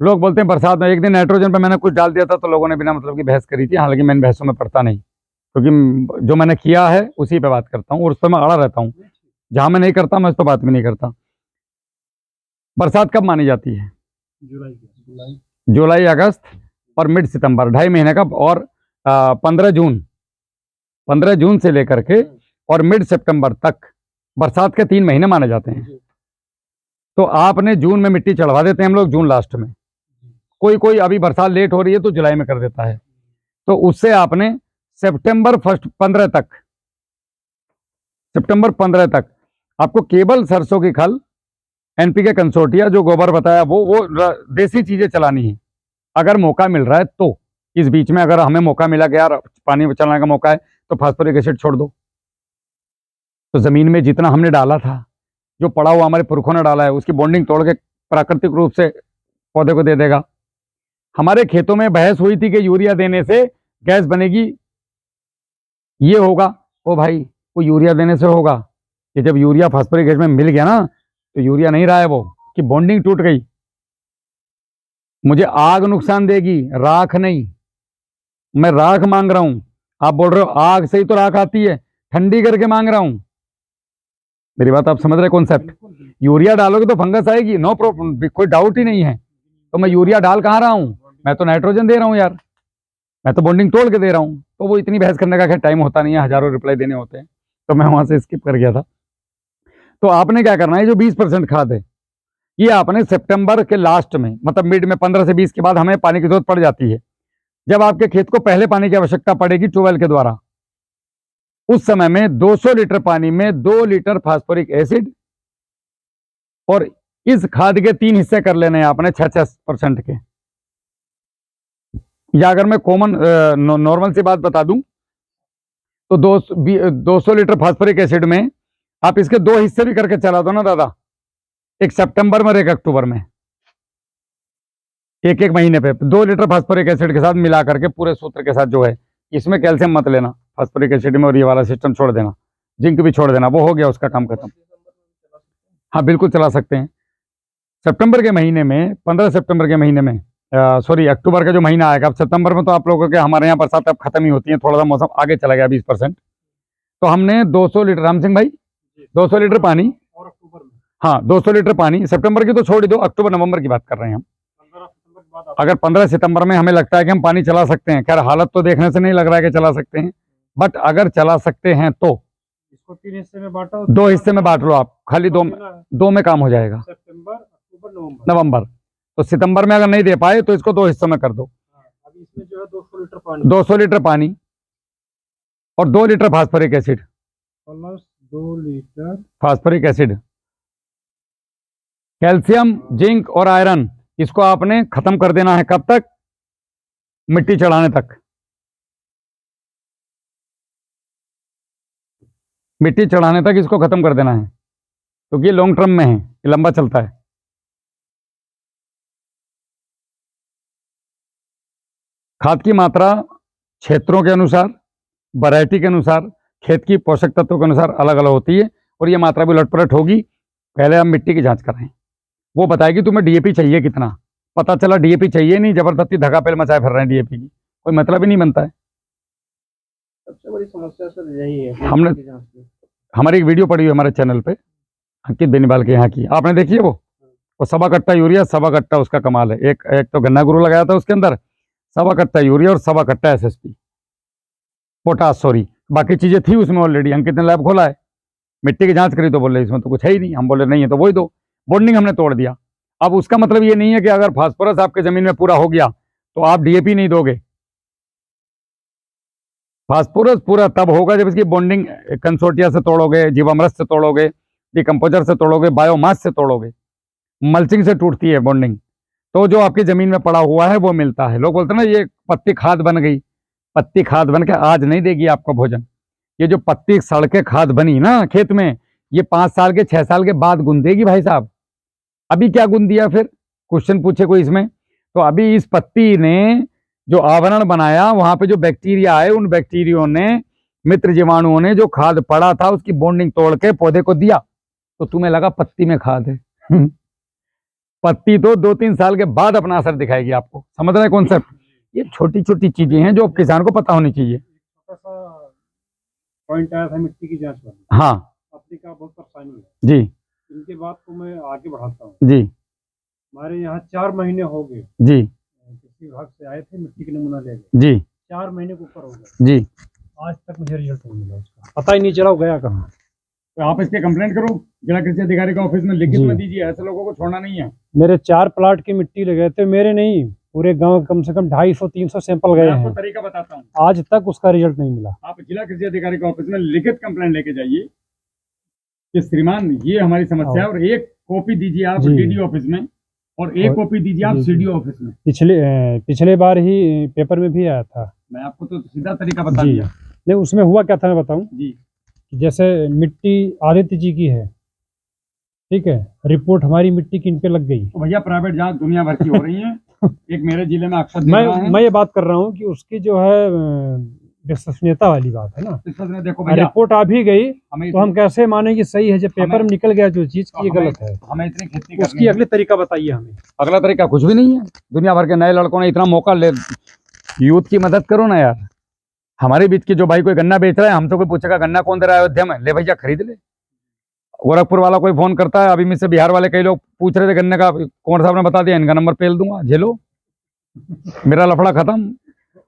लोग बोलते हैं बरसात में, एक दिन नाइट्रोजन पे मैंने कुछ डाल दिया था तो लोगों ने बिना मतलब की बहस करी थी, हालांकि मैं इन बहसों में पड़ता नहीं, क्योंकि जो मैंने किया है उसी पे बात करता हूँ और उस पर मैं अड़ा रहता हूँ। जहाँ मैं नहीं करता मैं उस पर बात भी नहीं करता। बरसात कब मानी जाती है? जुलाई, अगस्त और मिड सितंबर, 2.5 महीने का। और 15 जून से लेकर के और मिड सितंबर तक बरसात के 3 महीने माने जाते हैं। तो आपने जून में मिट्टी चढ़वा देते हैं हम लोग, जून लास्ट में। कोई अभी बरसात लेट हो रही है तो जुलाई में कर देता है, तो उससे आपने सितंबर 15 तक आपको केवल सरसों की खल, एनपीके कंसोर्टिया, जो गोबर बताया वो देसी चीजें चलानी है अगर मौका मिल रहा है तो। इस बीच में अगर हमें मौका मिला कि यार पानी चलाने का मौका है तो फास्फोरिक एसिड छोड़ दो। तो जमीन में जितना हमने डाला था, जो पड़ा हुआ हमारे पुरखों ने डाला है, उसकी बॉन्डिंग तोड़ के प्राकृतिक रूप से पौधे को दे देगा। हमारे खेतों में बहस हुई थी कि यूरिया देने से गैस बनेगी, ये होगा। ओ भाई, वो यूरिया देने से होगा कि जब यूरिया फास्फोरिक एसिड में मिल गया ना, तो यूरिया नहीं रहा है वो, कि बॉन्डिंग टूट गई। मुझे आग नुकसान देगी, राख नहीं। मैं राख मांग रहा हूं, आप बोल रहे हो आग से ही तो राख आती है, ठंडी करके मांग रहा हूं। मेरी बात आप समझ रहे कॉन्सेप्ट? यूरिया डालोगे तो फंगस आएगी, नो प्रॉब्लम, कोई डाउट ही नहीं है। तो मैं यूरिया डाल कहाँ रहा हूँ? मैं तो नाइट्रोजन दे रहा हूँ यार, मैं तो बॉन्डिंग तोड़ के दे रहा हूँ। तो वो इतनी बहस करने का खैर टाइम होता नहीं है, हजारों रिप्लाई देने होते हैं, तो मैं वहां से स्किप कर गया था। तो आपने क्या करना है, जो 20% खाद है ये आपने सितंबर के लास्ट में, मतलब मिड में 15 से 20 के बाद हमें पानी की जरूरत पड़ जाती है। जब आपके खेत को पहले पानी की आवश्यकता पड़ेगी ट्यूबवेल के द्वारा, उस समय में 200 लीटर पानी में 2 लीटर फास्फोरिक एसिड, और इस खाद के 3 हिस्से कर लेने हैं आपने 6% के। या अगर मैं कॉमन नॉर्मल सी बात बता दूं तो 200 लीटर फास्फोरिक एसिड में आप इसके 2 हिस्से भी करके चला दो ना दादा, एक सितंबर में और एक अक्टूबर में, एक महीने पे 2 लीटर फास्फोरिक एसिड के साथ मिला करके पूरे सूत्र के साथ जो है, इसमें कैल्शियम मत लेना फास्फोरिक एसिड में, और ये वाला सिस्टम छोड़ देना, जिंक भी छोड़ देना, वो हो गया उसका काम खत्म। हाँ बिल्कुल चला सकते हैं। सितंबर के महीने में, 15 सितंबर के महीने में, सॉरी अक्टूबर का जो महीना आएगा, अब सितंबर में तो आप लोगों के, हमारे यहाँ बरसात अब खत्म ही होती है, थोड़ा सा मौसम आगे चला गया 20%। तो हमने 200 लीटर, राम सिंह भाई 200 लीटर पानी, और अक्टूबर में, हाँ 200 लीटर पानी, सितंबर की तो छोड़ ही दो, अक्टूबर नवंबर की बात कर रहे हैं हम। 15 सितंबर के बाद अगर 15 सितंबर में हमें लगता है कि हम पानी चला सकते हैं, खैर हालत तो देखने से नहीं लग रहा है कि चला सकते हैं, बट अगर चला सकते हैं तो इसको 3 हिस्से में बांटा, 2 हिस्से में बांट लो आप, खाली 2 में काम हो जाएगा। सितंबर, अक्टूबर, नवंबर। तो सितंबर में अगर नहीं दे पाए तो इसको 2 हिस्सों में कर दो। अभी इसमें जो है 200 लीटर पानी, 200 लीटर पानी और 2 litre phosphoric acid, plus 2 litre phosphoric acid, calcium, zinc और आयरन, इसको आपने खत्म कर देना है। कब तक? मिट्टी चढ़ाने तक। मिट्टी चढ़ाने तक इसको खत्म कर देना है, क्योंकि ये लॉन्ग टर्म में है, ये लंबा चलता है। खाद की मात्रा क्षेत्रों के अनुसार, वैरायटी के अनुसार, खेत की पोषक तत्वों के अनुसार अलग अलग होती है, और ये मात्रा भी उलट-पलट होगी। पहले हम मिट्टी की जांच कराएं, वो बताएगी तुम्हें डीएपी चाहिए कितना। पता चला डीएपी चाहिए नहीं, जबरदस्ती धगा पेल मचाए फिर रहे हैं डीएपी की, कोई मतलब ही नहीं बनता है। सबसे बड़ी समस्या सर यही है। हमने हमारी एक वीडियो पड़ी हुई हमारे चैनल पे, अंकित बेनीवाल के यहाँ की, आपने देखी है वो 1.25 कट्टा यूरिया, 1.25 कट्टा उसका कमाल है। एक तो गन्ना गुरु लगाया था उसके अंदर, 1.25 कट्टा यूरिया और 1.25 कट्टा एसएसपी पोटास, सॉरी बाकी चीजें थी उसमें ऑलरेडी। अंकित ने लैब खोला है, मिट्टी की जांच करी तो बोले इसमें तो कुछ है ही नहीं, हम बोले नहीं है तो वही दो। बॉन्डिंग हमने तोड़ दिया। अब उसका मतलब ये नहीं है कि अगर फास्फोरस आपके जमीन में पूरा हो गया तो आप डीएपी नहीं दोगे। फास्फोरस पूरा तब होगा जब इसकी बॉन्डिंग कंसोर्टिया से तोड़ोगे, जीवामृत से तोड़ोगे, डिकम्पोजर से तोड़ोगे, बायोमास से तोड़ोगे, मल्चिंग से टूटती है बॉन्डिंग। तो जो आपकी जमीन में पड़ा हुआ है वो मिलता है। लोग बोलते हैं ना ये पत्ती खाद बन गई, पत्ती खाद बन के आज नहीं देगी आपको भोजन। ये जो पत्ती सड़ के खाद बनी ना खेत में, ये 5 साल के 6 साल के बाद गुन देगी भाई साहब। अभी क्या गुन दिया फिर, क्वेश्चन पूछे कोई इसमें? तो अभी इस पत्ती ने जो आवरण बनाया, वहां पे जो बैक्टीरिया आए, उन बैक्टीरियो ने, मित्र जीवाणुओं ने जो खाद पड़ा था उसकी बॉन्डिंग तोड़ के पौधे को दिया। तो तुम्हें लगा पत्ती में खाद है। पत्ती तो 2-3 साल के बाद अपना असर दिखाएगी आपको। समझ रहे कॉन्सेप्ट? ये छोटी छोटी चीजें हैं जो किसान को पता होनी चाहिए। पॉइंट आया था मिट्टी की जांच वाला। हाँ पत्ती का बहुत परेशानी है जी, इनके बाद को मैं आगे बढ़ाता हूँ। जी हमारे यहाँ 4 महीने हो गए, जी कृषि विभाग से आए थे, मिट्टी का नमूना ले गए, जी 4 महीने के ऊपर हो गए, जी। आज तक मुझे रिजल्ट नहीं मिला उसका। पता ही नहीं चला वो गया कहाँ। तो आप इसके कंप्लेंट करो जिला कृषि अधिकारी का ऑफिस में लिखित जी। में दीजिए। ऐसे लोगों को छोड़ना नहीं है। मेरे 4 प्लाट की मिट्टी ले गए थे, मेरे नहीं, पूरे गांव के कम से कम 250-300 सैंपल गए मैं आपको हैं, तरीका बताता हूँ। आज तक उसका रिजल्ट नहीं मिला। आप जिला कृषि अधिकारी के ऑफिस में लिखित कंप्लेंट लेके जाइए कि श्रीमान ये हमारी समस्या है, और एक कॉपी दीजिए आप जी। डीडी ऑफिस में, और एक कॉपी दीजिए आप जी, जी। सीडीओ ऑफिस में। पिछले बार ही पेपर में भी आया था। मैं आपको तो सीधा तरीका बता जी। दिया नहीं, उसमें हुआ क्या था मैं बताऊं। जी। जैसे मिट्टी आदित्य जी की है, ठीक है, रिपोर्ट हमारी मिट्टी की इन पे लग गई। तो भैया प्राइवेट जांच दुनिया भर की हो रही है। एक मेरे जिले में अक्षर दिख रहा है। मैं ये बात कर रहा हूँ कि उसकी जो है विश्वसनीयता वाली बात है ना। इसमें देखो भैया, रिपोर्ट आ भी गई हमें तो हम कैसे माने कि सही है, जब पेपर में निकल गया जो चीज की ये हमें- गलत है। हमें इतनी खेती उसकी करनी है। अगले तरीका बताइए हमें। अगला तरीका कुछ भी नहीं है। दुनिया भर के नए लड़कों ने इतना मौका ले, यूथ की मदद करो ना यार। हमारे बीच के जो भाई कोई गन्ना बेच रहा है, हमसे कोई पूछेगा गन्ना कौन दे रहा है अयोध्या में, ले भैया खरीद ले। गोरखपुर वाला कोई फोन करता है, अभी मुझसे बिहार वाले कई लोग पूछ रहे थे गन्ने का, कुंवर साहब ने बता दिया इनका नंबर पेल दूंगा, झेलो, मेरा लफड़ा खत्म।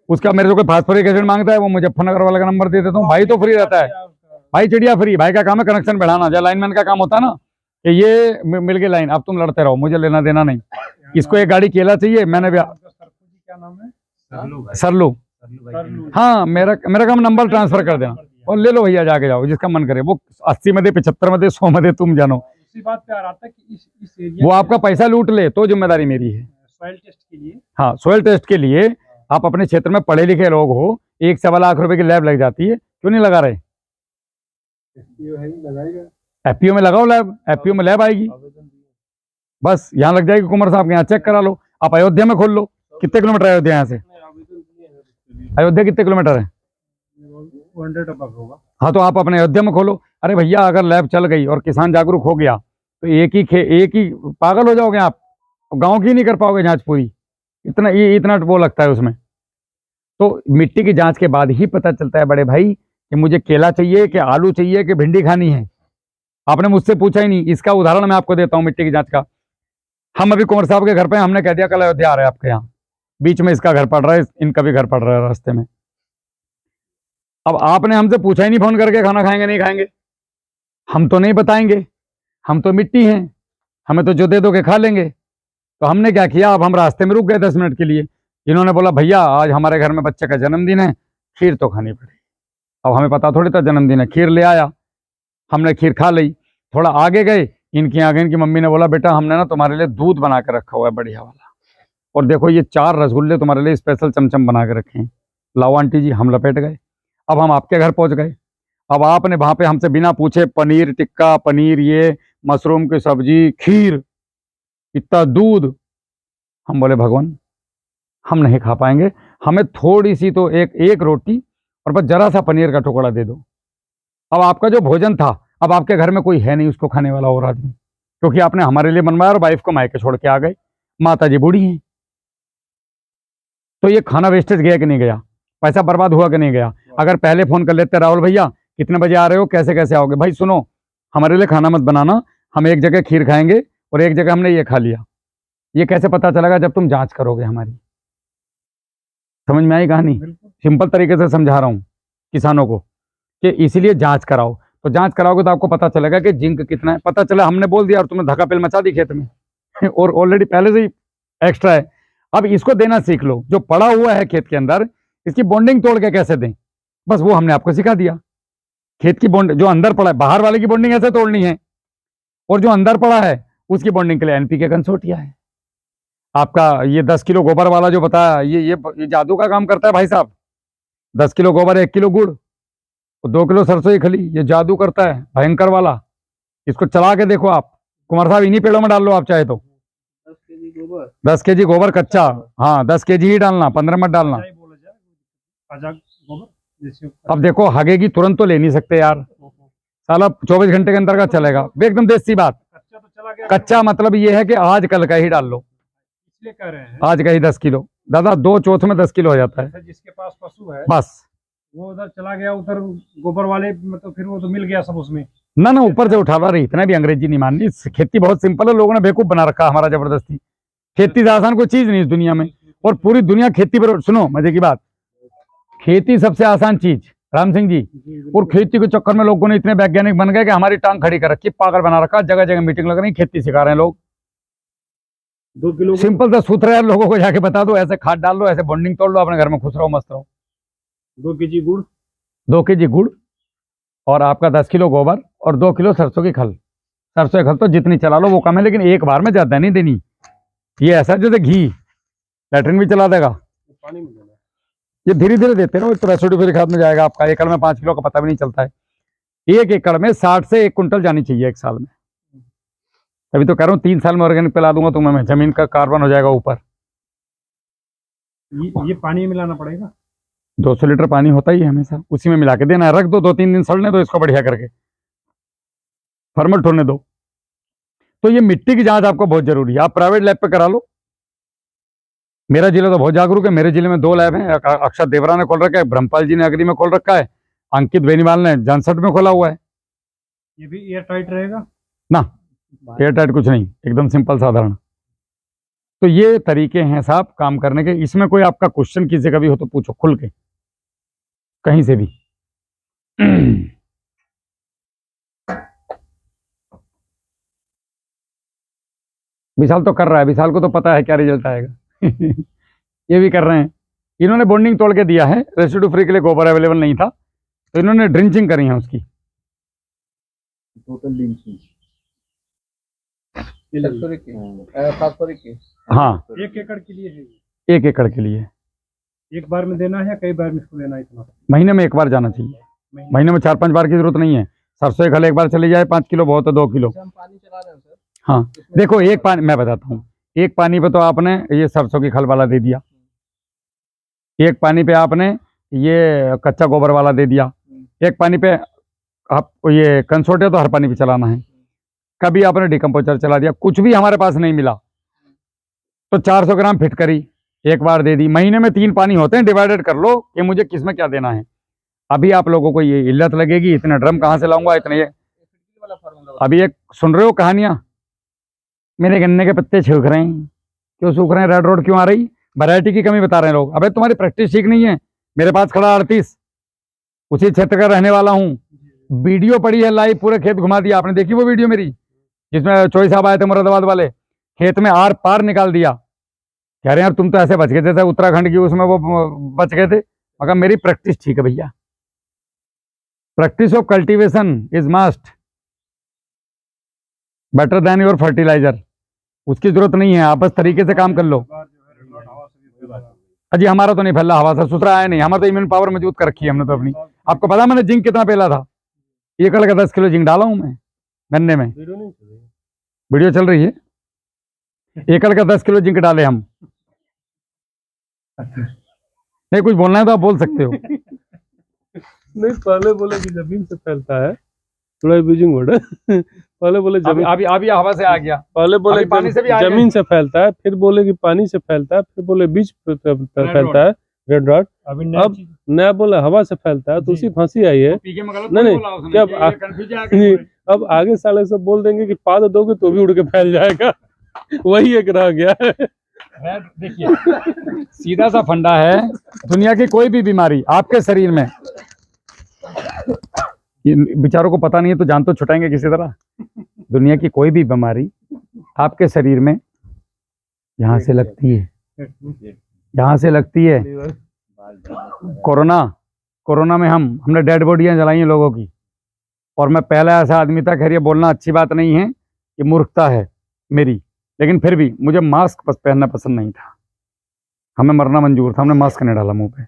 उसका मेरे से कोई फास्फोरिक एसिड मांगता है, वो मुजफ्फरनगर वाले का नंबर दे देता हूँ। भाई तो फ्री रहता है, भाई चिड़िया फ्री। भाई का काम है कनेक्शन बढ़ाना। जब लाइनमैन का काम होता है ना कि ये मिल गई लाइन, अब तुम लड़ते रहो, मुझे लेना देना नहीं। इसको एक गाड़ी केला चाहिए, मैंने भी क्या नाम है? सरलू, हाँ, मेरा काम नंबर ट्रांसफर कर देना और ले लो भैया, जाके जाओ जिसका मन करे। वो 80 में दे, 75 में दे, 100 में दे, तुम जानो। उसी बात पे आ रहा था कि इस एरिया वो आपका पैसा लूट ले तो जिम्मेदारी मेरी है। सॉइल टेस्ट के लिए, हाँ, सोयल टेस्ट के लिए आप अपने क्षेत्र में पढ़े लिखे लोग हो, 1-1.25 लाख रुपए की लैब लग जाती है, क्यों नहीं लगा रहे? एफपीओ में लगाओ लैब, एफपीओ में लैब आएगी, बस यहाँ लग जाएगी। कुंवर साहब के यहाँ चेक करा लो। आप अयोध्या में खोल लो। कितने किलोमीटर है अयोध्या यहाँ से? अयोध्या कितने किलोमीटर है? 200 above होगा। हाँ, तो आप अपने अयोध्या में खोलो। अरे भैया, अगर लैब चल गई और किसान जागरूक हो गया तो एक ही पागल हो जाओगे आप, गांव की नहीं कर पाओगे जांच पूरी। इतना वो लगता है उसमें। तो मिट्टी की जांच के बाद ही पता चलता है बड़े भाई कि मुझे केला चाहिए कि आलू चाहिए कि भिंडी खानी है। आपने मुझसे पूछा ही नहीं। इसका उदाहरण मैं आपको देता हूँ मिट्टी की जांच का। हम अभी कुंवर साहब के घर पे, हमने कह दिया कल अयोध्या आ रहे हैं आपके यहाँ, बीच में इसका घर पड़ रहा है, इनका भी घर पड़ रहा है रास्ते में। अब आपने हमसे पूछा ही नहीं फोन करके खाना खाएंगे नहीं खाएंगे, हम तो नहीं बताएंगे, हम तो मिट्टी हैं, हमें तो जो दे दोगे खा लेंगे। तो हमने क्या किया, अब हम रास्ते में रुक गए 10 मिनट के लिए। इन्होंने बोला भैया आज हमारे घर में बच्चे का जन्मदिन है, खीर तो खानी पड़ेगी। अब हमें पता थोड़ी था जन्मदिन है, खीर ले आया, हमने खीर खा ली। थोड़ा आगे गए, इनकी आगे इनकी मम्मी ने बोला बेटा हमने ना तुम्हारे लिए दूध बना के रखा हुआ है बढ़िया वाला, और देखो ये 4 रसगुल्ले तुम्हारे लिए स्पेशल चमचम बना के रखे हैं, लाओ आंटी जी। हम लपेट गए। अब हम आपके घर पहुंच गए। अब आपने वहां पे हमसे बिना पूछे पनीर टिक्का, पनीर, ये मशरूम की सब्जी, खीर, इतना दूध। हम बोले भगवान हम नहीं खा पाएंगे, हमें थोड़ी सी तो एक रोटी और बस जरा सा पनीर का टुकड़ा दे दो। अब आपका जो भोजन था, अब आपके घर में कोई है नहीं उसको खाने वाला और आदमी, क्योंकि आपने हमारे लिए बनवाया और वाइफ को मायके छोड़ के आ गए। माता जी बूढ़ी हैं, तो ये खाना वेस्टेज गया कि नहीं गया, पैसा बर्बाद हुआ कि नहीं गया? अगर पहले फोन कर लेते राहुल भैया कितने बजे आ रहे हो, कैसे कैसे आओगे, भाई सुनो हमारे लिए खाना मत बनाना, हम एक जगह खीर खाएंगे और एक जगह हमने ये खा लिया। ये कैसे पता चलेगा? जब तुम जांच करोगे हमारी। समझ में आई कहानी? सिंपल तरीके से समझा रहा हूँ किसानों को कि इसीलिए जांच कराओ। तो जांच कराओगे तो आपको पता चलेगा कि जिंक कितना है। पता चला हमने बोल दिया और तुमने धक्का पेल मचा दी खेत में और ऑलरेडी पहले से ही एक्स्ट्रा है। अब इसको देना सीख लो, जो पड़ा हुआ है खेत के अंदर इसकी बॉन्डिंग तोड़ के कैसे दें, बस वो हमने आपको सिखा दिया। खेत की बॉन्ड जो अंदर पड़ा है, बाहर वाले की बॉन्डिंग ऐसे तोड़नी है, और जो अंदर पड़ा है उसकी बॉन्डिंग के लिए NPK कंसोर्टिया है। आपका ये 10 किलो गोबर वाला जो बताया, ये जादू का काम करता है भाई साहब। 10 किलो गोबर, 1 किलो गुड़, 2 किलो सरसों की खली, ये जादू करता है भयंकर वाला। इसको चला के देखो आप कुमार साहब, इन्हीं पेड़ों में डाल लो आप चाहे तो। 10 केजी गोबर कच्चा, हाँ 10 केजी ही डालना, 15 मत डालना। अब देखो हगेगी तुरंत तो ले नहीं सकते यार, साला 24 घंटे के अंदर का चलेगा, एकदम देसी बात। कच्चा मतलब ये है कि आज कल का ही डाल लो, इसलिए कह रहे हैं आज का ही 10 किलो दादा, 2 चौथ में 10 किलो हो जाता है। जिसके पास पशु है बस वो उधर चला गया, उधर गोबर वाले मतलब फिर वो तो मिल गया सब उसमें। ना ऊपर से उठा लो, अरे इतना भी अंग्रेजी नहीं माननी। खेती बहुत सिंपल है, लोगों ने बेवकूफ बना रखा हमारा जबरदस्ती। खेती से आसान कोई चीज नहीं इस दुनिया में, और पूरी दुनिया खेती पर। सुनो मजे की बात, खेती सबसे आसान चीज राम सिंह जी, और खेती के चक्कर में लोगों ने इतने वैज्ञानिक बन गए कि हमारी टांग खड़ी कर रखी, पागल बना रखा, जगह जगह मीटिंग लग रही, खेती सिखा रहे हैं लोग। 2 किलो सिंपल सा सूत्र है, लोगों को जाके बता दो, ऐसे खाद डाल लो, ऐसे बॉन्डिंग तोड़ लो, अपने घर में खुश रहो, मस्त रहो। 2 केजी गुड़, 2 केजी गुड़ और आपका 10 किलो गोबर और 2 किलो सरसों की खल। सरसों की खल तो जितनी चला लो वो कम है, लेकिन एक बार में ज्यादा नहीं देनी। ये ऐसा जैसे घी लैट्रिन भी चला देगा, पानी में देना, ये धीरे धीरे देते रहो, तो रेसिड्यू फिर खाद में जाएगा आपका। एकड़ में 5 किलो का पता भी नहीं चलता है। 1 एकड़ में 60 से 1 कुंटल जानी चाहिए 1 साल में। अभी तो कह रहा हूँ 3 साल में ऑर्गेनिक पिला दूंगा तो मैं, जमीन का कार्बन हो जाएगा ऊपर। ये पानी मिलाना पड़ेगा। 200 लीटर पानी होता ही है हमेशा, उसी में मिला के देना है। रख दो 2-3 दिन सड़ने दो इसको बढ़िया करके, फर्मेंट होने दो। तो ये मिट्टी की जांच आपको बहुत जरूरी है, आप प्राइवेट लैब पे करा लो। मेरा जिला तो बहुत जागरूक है, मेरे जिले में 2 लैब हैं। अक्षत देवरा ने खोल रखा है, ब्रह्मपाल जी ने अग्री में खोल रखा है, अंकित बेनीवाल ने जानसठ में खोला हुआ है। ये भी एयर टाइट रहेगा ना? एयर टाइट कुछ नहीं, एकदम सिंपल साधारण। तो ये तरीके हैं साहब काम करने के। इसमें कोई आपका क्वेश्चन किसी का भी हो तो पूछो खुल के, कहीं से भी। विशाल तो कर रहा है, विशाल को तो पता है क्या रिजल्ट आएगा। ये भी कर रहे हैं। इन्होंने बॉन्डिंग तोड़ के दिया है, रेसिड्यू फ्री के लिए गोबर अवेलेबल नहीं था तो इन्होंने ड्रिंचिंग करी है उसकी। टोटल ड्रिंचिंग फास्फोरिक की। हाँ 1 एकड़ के लिए है, 1 एकड़ के लिए एक बार में देना है, कई बार में इसको लेना है? इतना महीने में 1 बार जाना चाहिए, महीने में 4-5 बार की जरूरत नहीं है। सरसों की खल 1 बार चली जाए, 5 किलो बहुत है, 2 किलो। हम पानी चला रहे हैं सर। हाँ देखो, एक पानी मैं बताता हूँ, एक पानी पे तो आपने ये सरसों की खल वाला दे दिया, एक पानी पे आपने ये कच्चा गोबर वाला दे दिया, एक पानी पे आप ये कंसोर्टिया तो हर पानी पे चलाना है। कभी आपने डिकम्पोजर चला दिया, कुछ भी हमारे पास नहीं मिला तो 400 ग्राम फिटकरी 1 बार दे दी। महीने में 3 पानी होते हैं, डिवाइडेड कर लो कि मुझे किस में क्या देना है। अभी आप लोगों को ये इल्लत लगेगी, इतने ड्रम कहाँ से लाऊंगा इतने। ये अभी एक सुन रहे हो कहानियां, मेरे गन्ने के पत्ते सूख रहे हैं, क्यों सूख रहे हैं, रेड रोड क्यों आ रही, वैरायटी की कमी बता रहे हैं लोग। अबे तुम्हारी प्रैक्टिस ठीक नहीं है। मेरे पास खड़ा 38, उसी क्षेत्र का रहने वाला हूँ, वीडियो पड़ी है लाइव, पूरे खेत घुमा दिया। आपने देखी वो वीडियो मेरी, जिसमें चोई साहब आए थे मुरादाबाद वाले, खेत में आर पार निकाल दिया। कह रहे हैं यार तुम तो ऐसे बच गए थे, उत्तराखंड की उसमें वो बच गए थे। मगर मेरी प्रैक्टिस ठीक है भैया, practice of cultivation is must better than your fertiliser. उसकी जरूरत नहीं है, आप बस तरीके से काम कर लो। अजी हमारा तो नहीं फैला हवा से, सुसरा आया नहीं, हमारा तो इम्यून पावर मजबूत कर रखी है हमने तो अपनी। आपको पता मैंने जिंक कितना पेला था? 1 एकड़ का 10 किलो जिंक डाला हूं मैं गन्ने में। वीडियो चल रही है, 1 एकड़ का 10 किलो जिंक डाले हम। नहीं कुछ बोलना है तो आप बोल सकते हो। नहीं पहले बोले कि जमीन से फैलता है, थोड़ा यूजिंग वर्ड है। पहले बोले जमीन, अभी हवा से आ गया, पहले बोले अभी पानी से भी आ गया। जमीन से फैलता है, फिर बोले कि पानी से फैलता है, फिर बोले बीज फैलता है रेड रॉड। अब नया बोला हवा से फैलता है, तो उसी फांसी आई है। नहीं क्या अब आगे साले सब बोल देंगे कि पाद दोगे तो भी उड़ के फैल जाएगा। वही एक रह गया है। देखिए सीधा सा फंडा है, दुनिया की कोई भी बीमारी आपके शरीर में बेचारों को पता नहीं है तो जान तो छुटाएंगे किसी तरह। दुनिया की कोई भी बीमारी आपके शरीर में यहाँ से लगती है, यहाँ से लगती है। कोरोना में हमने डेड बॉडियां जलाई हैं लोगों की, और मैं पहला ऐसा आदमी था। खैर ये बोलना अच्छी बात नहीं है, ये मूर्खता है मेरी, लेकिन फिर भी मुझे मास्क पहनना पसंद नहीं था। हमें मरना मंजूर था, हमने मास्क नहीं डाला मुंह पे।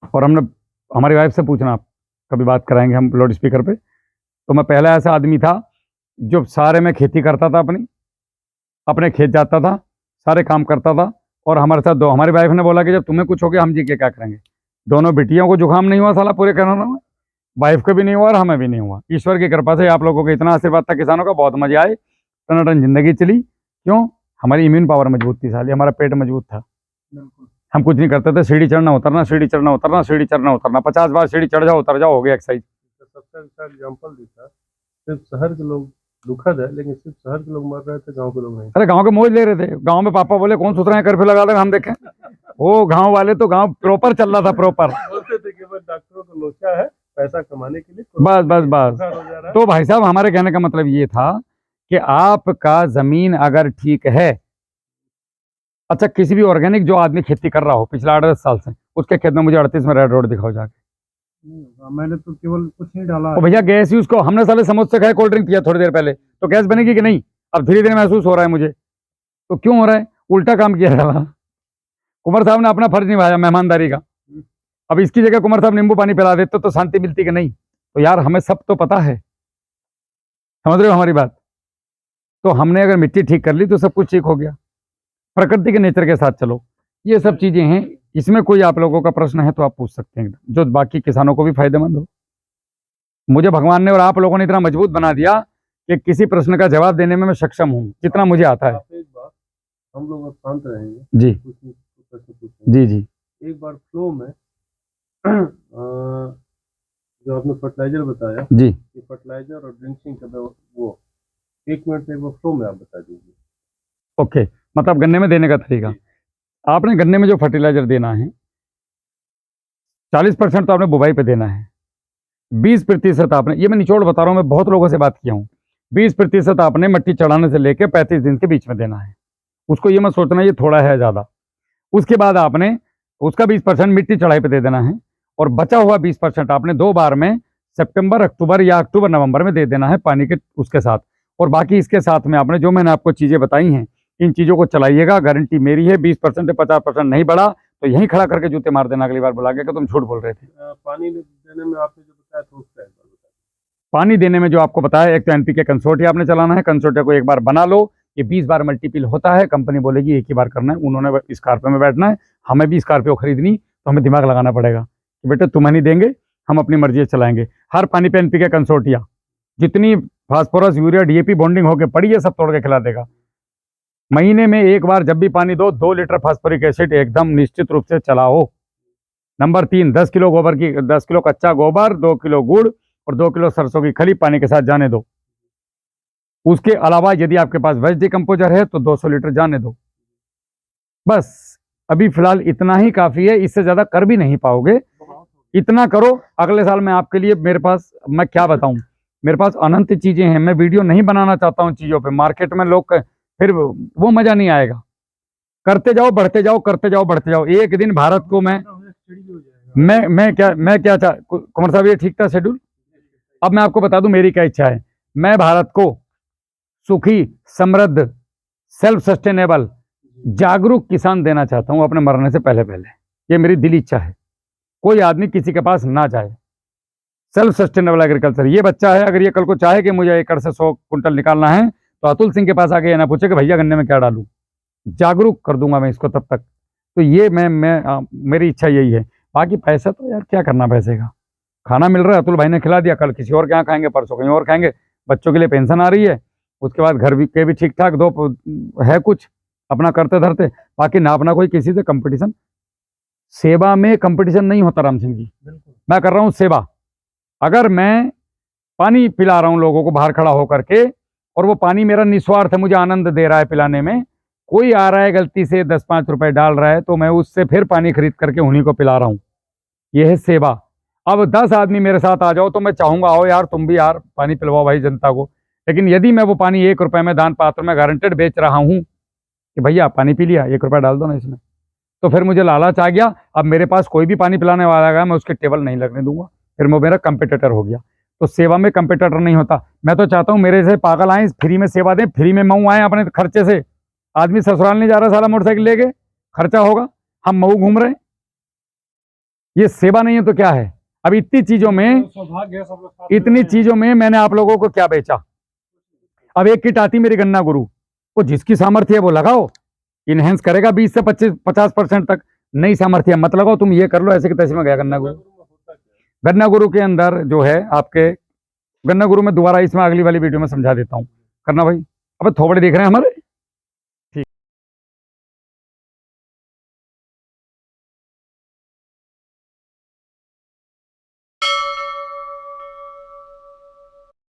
और हमने हमारी वाइफ से पूछना, आप कभी बात कराएंगे हम लाउड स्पीकर पे, तो मैं पहला ऐसा आदमी था जो सारे में खेती करता था, अपने खेत जाता था, सारे काम करता था। और हमारे साथ दो, हमारी वाइफ ने बोला कि जब तुम्हें कुछ हो गया हम जी के क्या करेंगे। दोनों बेटियों को जुकाम नहीं हुआ साला पूरे कोरोना में, वाइफ को भी नहीं हुआ और हमें भी नहीं हुआ। ईश्वर की कृपा से आप लोगों को इतना आशीर्वाद था किसानों का, बहुत मजे आए, टनाटन जिंदगी चली। क्यों? हमारी इम्यून पावर मजबूत थी साली, हमारा पेट मजबूत था। हम कुछ नहीं करते थे, सीढ़ी चढ़ना उतरना, सीढ़ी चढ़ना उतरना, सीढ़ी चढ़ना उतरना, 50 बार सीढ़ी चढ़ जाओ उतर जाओ, हो गया एक्सरसाइज। सबसे अच्छा एग्जाम्पल देता, सिर्फ शहर के लोग, दुखद है लेकिन सिर्फ शहर के लोग मर रहे थे, गांव के लोग नहीं। अरे गांव के मौज ले रहे थे। गांव में पापा बोले कौन सुत रहे हैं, कर्फ्यू लगा दें, हम देखें। वो गांव वाले तो गांव प्रॉपर चल रहा था, प्रॉपर। बोलते थे कि बस डॉक्टरों को लोचा है पैसा कमाने के लिए, बस बस बस। तो भाई साहब हमारे कहने का मतलब ये था कि आपका जमीन अगर ठीक है, अच्छा किसी भी ऑर्गेनिक जो आदमी खेती कर रहा हो पिछले 8-10 साल से, उसके खेत में मुझे 38 में रेड रोड दिखाओ जाके। मैंने तो केवल कुछ नहीं डाला। तो भैया गैस यूज को, हमने साले समोसे खाए, कोल्ड ड्रिंक पिया थोड़ी देर पहले, तो गैस बनेगी कि नहीं? अब धीरे धीरे महसूस हो रहा है मुझे। तो क्यों हो रहा है? उल्टा काम किया जा रहा। कुंवर साहब ने अपना फर्ज निभाया मेहमानदारी का। अब इसकी जगह कुंवर साहब नींबू पानी पिला देते तो शांति मिलती कि नहीं? तो यार हमें सब तो पता है, समझ रहे हो हमारी बात? तो हमने अगर मिट्टी ठीक कर ली तो सब कुछ ठीक हो गया। प्रकृति के नेचर के साथ चलो, ये सब चीजें हैं। इसमें कोई आप लोगों का प्रश्न है तो आप पूछ सकते हैं, जो बाकी किसानों को भी फायदेमंद हो। मुझे भगवान ने और आप लोगों ने इतना मजबूत बना दिया कि किसी प्रश्न का जवाब देने में मैं सक्षम हूँ, जितना मुझे आता है। एक बार हम लोग अब शांत रहेंगे जी प्रश्न पूछेंगे। जी जी। एक बार फ्लो में जो आपने फर्टिलाइजर बताया जी कि फर्टिलाइजर और ड्रिंचिंग का वो 1 मिनट में वो फ्लो में आप बता दीजिए। ओके, मतलब गन्ने में देने का तरीका। आपने गन्ने में जो फर्टिलाइजर देना है 40% तो आपने बुवाई पे देना है, 20% आपने, ये मैं निचोड़ बता रहा हूँ, मैं बहुत लोगों से बात किया हूँ, 20% आपने मिट्टी चढ़ाने से लेकर 35 दिन के बीच में देना है। उसको ये मत सोचना ये थोड़ा है ज़्यादा। उसके बाद आपने उसका 20% मिट्टी चढ़ाई पे दे देना है, और बचा हुआ 20% आपने 2 बार में सितंबर अक्टूबर या अक्टूबर नवंबर में दे देना है पानी के उसके साथ। और बाकी इसके साथ में आपने जो मैंने आपको चीज़ें बताई हैं, इन चीज़ों को चलाइएगा, गारंटी मेरी है। 20% से 50% नहीं बढ़ा तो यहीं खड़ा करके जूते मार देना अगली बार बुला के कि तुम झूठ बोल रहे थे। पानी देने में आपने जो बताया तो उसका एक बार बताइए। पानी देने में जो आपको बताया, एक तो एनपीके कंसोर्टिया आपने चलाना है, कंसोर्टिया को एक बार बना लो, ये 20 बार मल्टीपल होता है। कंपनी बोलेगी एक ही बार करना है, उन्होंने स्कॉर्पियो में बैठना है, हमें भी स्कॉर्पियो खरीदनी, तो हमें दिमाग लगाना पड़ेगा कि बेटे तुम्हें नहीं देंगे, हम अपनी मर्जी से चलाएंगे। हर पानी पे एनपीके कंसोर्टिया, जितनी फास्फोरस यूरिया डीएपी बॉन्डिंग होकर पड़ी है सब तोड़ के खिला देगा। महीने में एक बार जब भी पानी दो, 2 लीटर फास्फोरिक एसिड एकदम निश्चित रूप से चलाओ। नंबर 3, 10 किलो गोबर की 10 किलो कच्चा गोबर, 2 किलो गुड़ और 2 किलो सरसों की खली पानी के साथ जाने दो। उसके अलावा यदि आपके पास वेज डिकम्पोजर है तो 200 लीटर जाने दो। बस अभी फिलहाल इतना ही काफी है, इससे ज्यादा कर भी नहीं पाओगे। इतना करो, अगले साल मैं आपके लिए, मेरे पास, मैं क्या बताऊं, मेरे पास अनंत चीजें हैं। मैं वीडियो नहीं बनाना चाहता हूं चीजों पे, मार्केट में लोग फिर वो मजा नहीं आएगा। करते जाओ, बढ़ते जाओ, करते जाओ, बढ़ते जाओ। एक दिन भारत को मैं क्या कुमार साहब, ये ठीक था शेड्यूल? अब मैं आपको बता दूं मेरी क्या इच्छा है। मैं भारत को सुखी, समृद्ध, सेल्फ सस्टेनेबल, जागरूक किसान देना चाहता हूं अपने मरने से पहले पहले। ये मेरी दिली इच्छा है। कोई आदमी किसी के पास ना जाए। Self sustainable agriculture. ये बच्चा है, अगर ये कल को चाहे कि मुझे एकड़ से 100 कुंटल निकालना है तो अतुल सिंह के पास आके ये ना पूछे कि भैया गन्ने में क्या डालूं। जागरूक कर दूंगा मैं इसको तब तक। तो ये मेरी इच्छा यही है। बाकी पैसा तो यार क्या करना पैसे का, खाना मिल रहा है, अतुल भाई ने खिला दिया, कल किसी और के यहाँ खाएंगे, परसों कहीं और खाएंगे, बच्चों के लिए पेंशन आ रही है, उसके बाद घर भी के भी ठीक ठाक दो है, कुछ अपना करते धरते। बाकी ना अपना कोई किसी से कंपटीशन, सेवा में कंपटीशन नहीं होता राम सिंह जी। मैं कर रहा हूँ सेवा। अगर मैं पानी पिला रहा हूँ लोगों को बाहर खड़ा होकर के, और वो पानी मेरा निस्वार्थ है, मुझे आनंद दे रहा है पिलाने में, कोई आ रहा है गलती से 10-5 रुपए डाल रहा है तो मैं उससे फिर पानी खरीद करके उन्हीं को पिला रहा हूँ। यह है सेवा। अब 10 आदमी मेरे साथ आ जाओ तो मैं चाहूंगा आओ यार तुम भी यार पानी पिलवाओ भाई जनता को, लेकिन यदि मैं वो पानी 1 रुपए में दान पात्र में गारंटेड बेच रहा हूं कि भैया पानी पी लिया 1 रुपया डाल दो ना इसमें, तो फिर मुझे लालच आ गया। अब मेरे पास कोई भी पानी पिलाने वाला आएगा मैं उसके टेबल नहीं लगने दूंगा, फिर वो मेरा कंपिटिटर हो गया। तो सेवा में कंपिटिटर नहीं होता। मैं तो चाहता हूँ मेरे से पागल आए फ्री में सेवा दें, फ्री में मऊ आए अपने खर्चे से। आदमी ससुराल नहीं जा रहा साला मोटरसाइकिल लेके, खर्चा होगा, हम मऊ घूम रहे हैं। ये सेवा नहीं है तो क्या है? अब इतनी चीजों में मैंने आप लोगों को क्या बेचा? अब एक किट आती मेरी गन्ना गुरु, वो जिसकी सामर्थ्य है वो लगाओ, इनहेंस करेगा 20 से 50% तक। नहीं सामर्थ्य मत लगाओ, तुम ये कर लो, ऐसे के तैसे में गया गन्ना गुरु। गन्ना गुरु के अंदर जो है आपके गन्ना गुरु में दोबारा इसमें अगली वाली वीडियो में समझा देता हूँ, करना भाई। अब थोबड़े देख रहे हैं हमारे।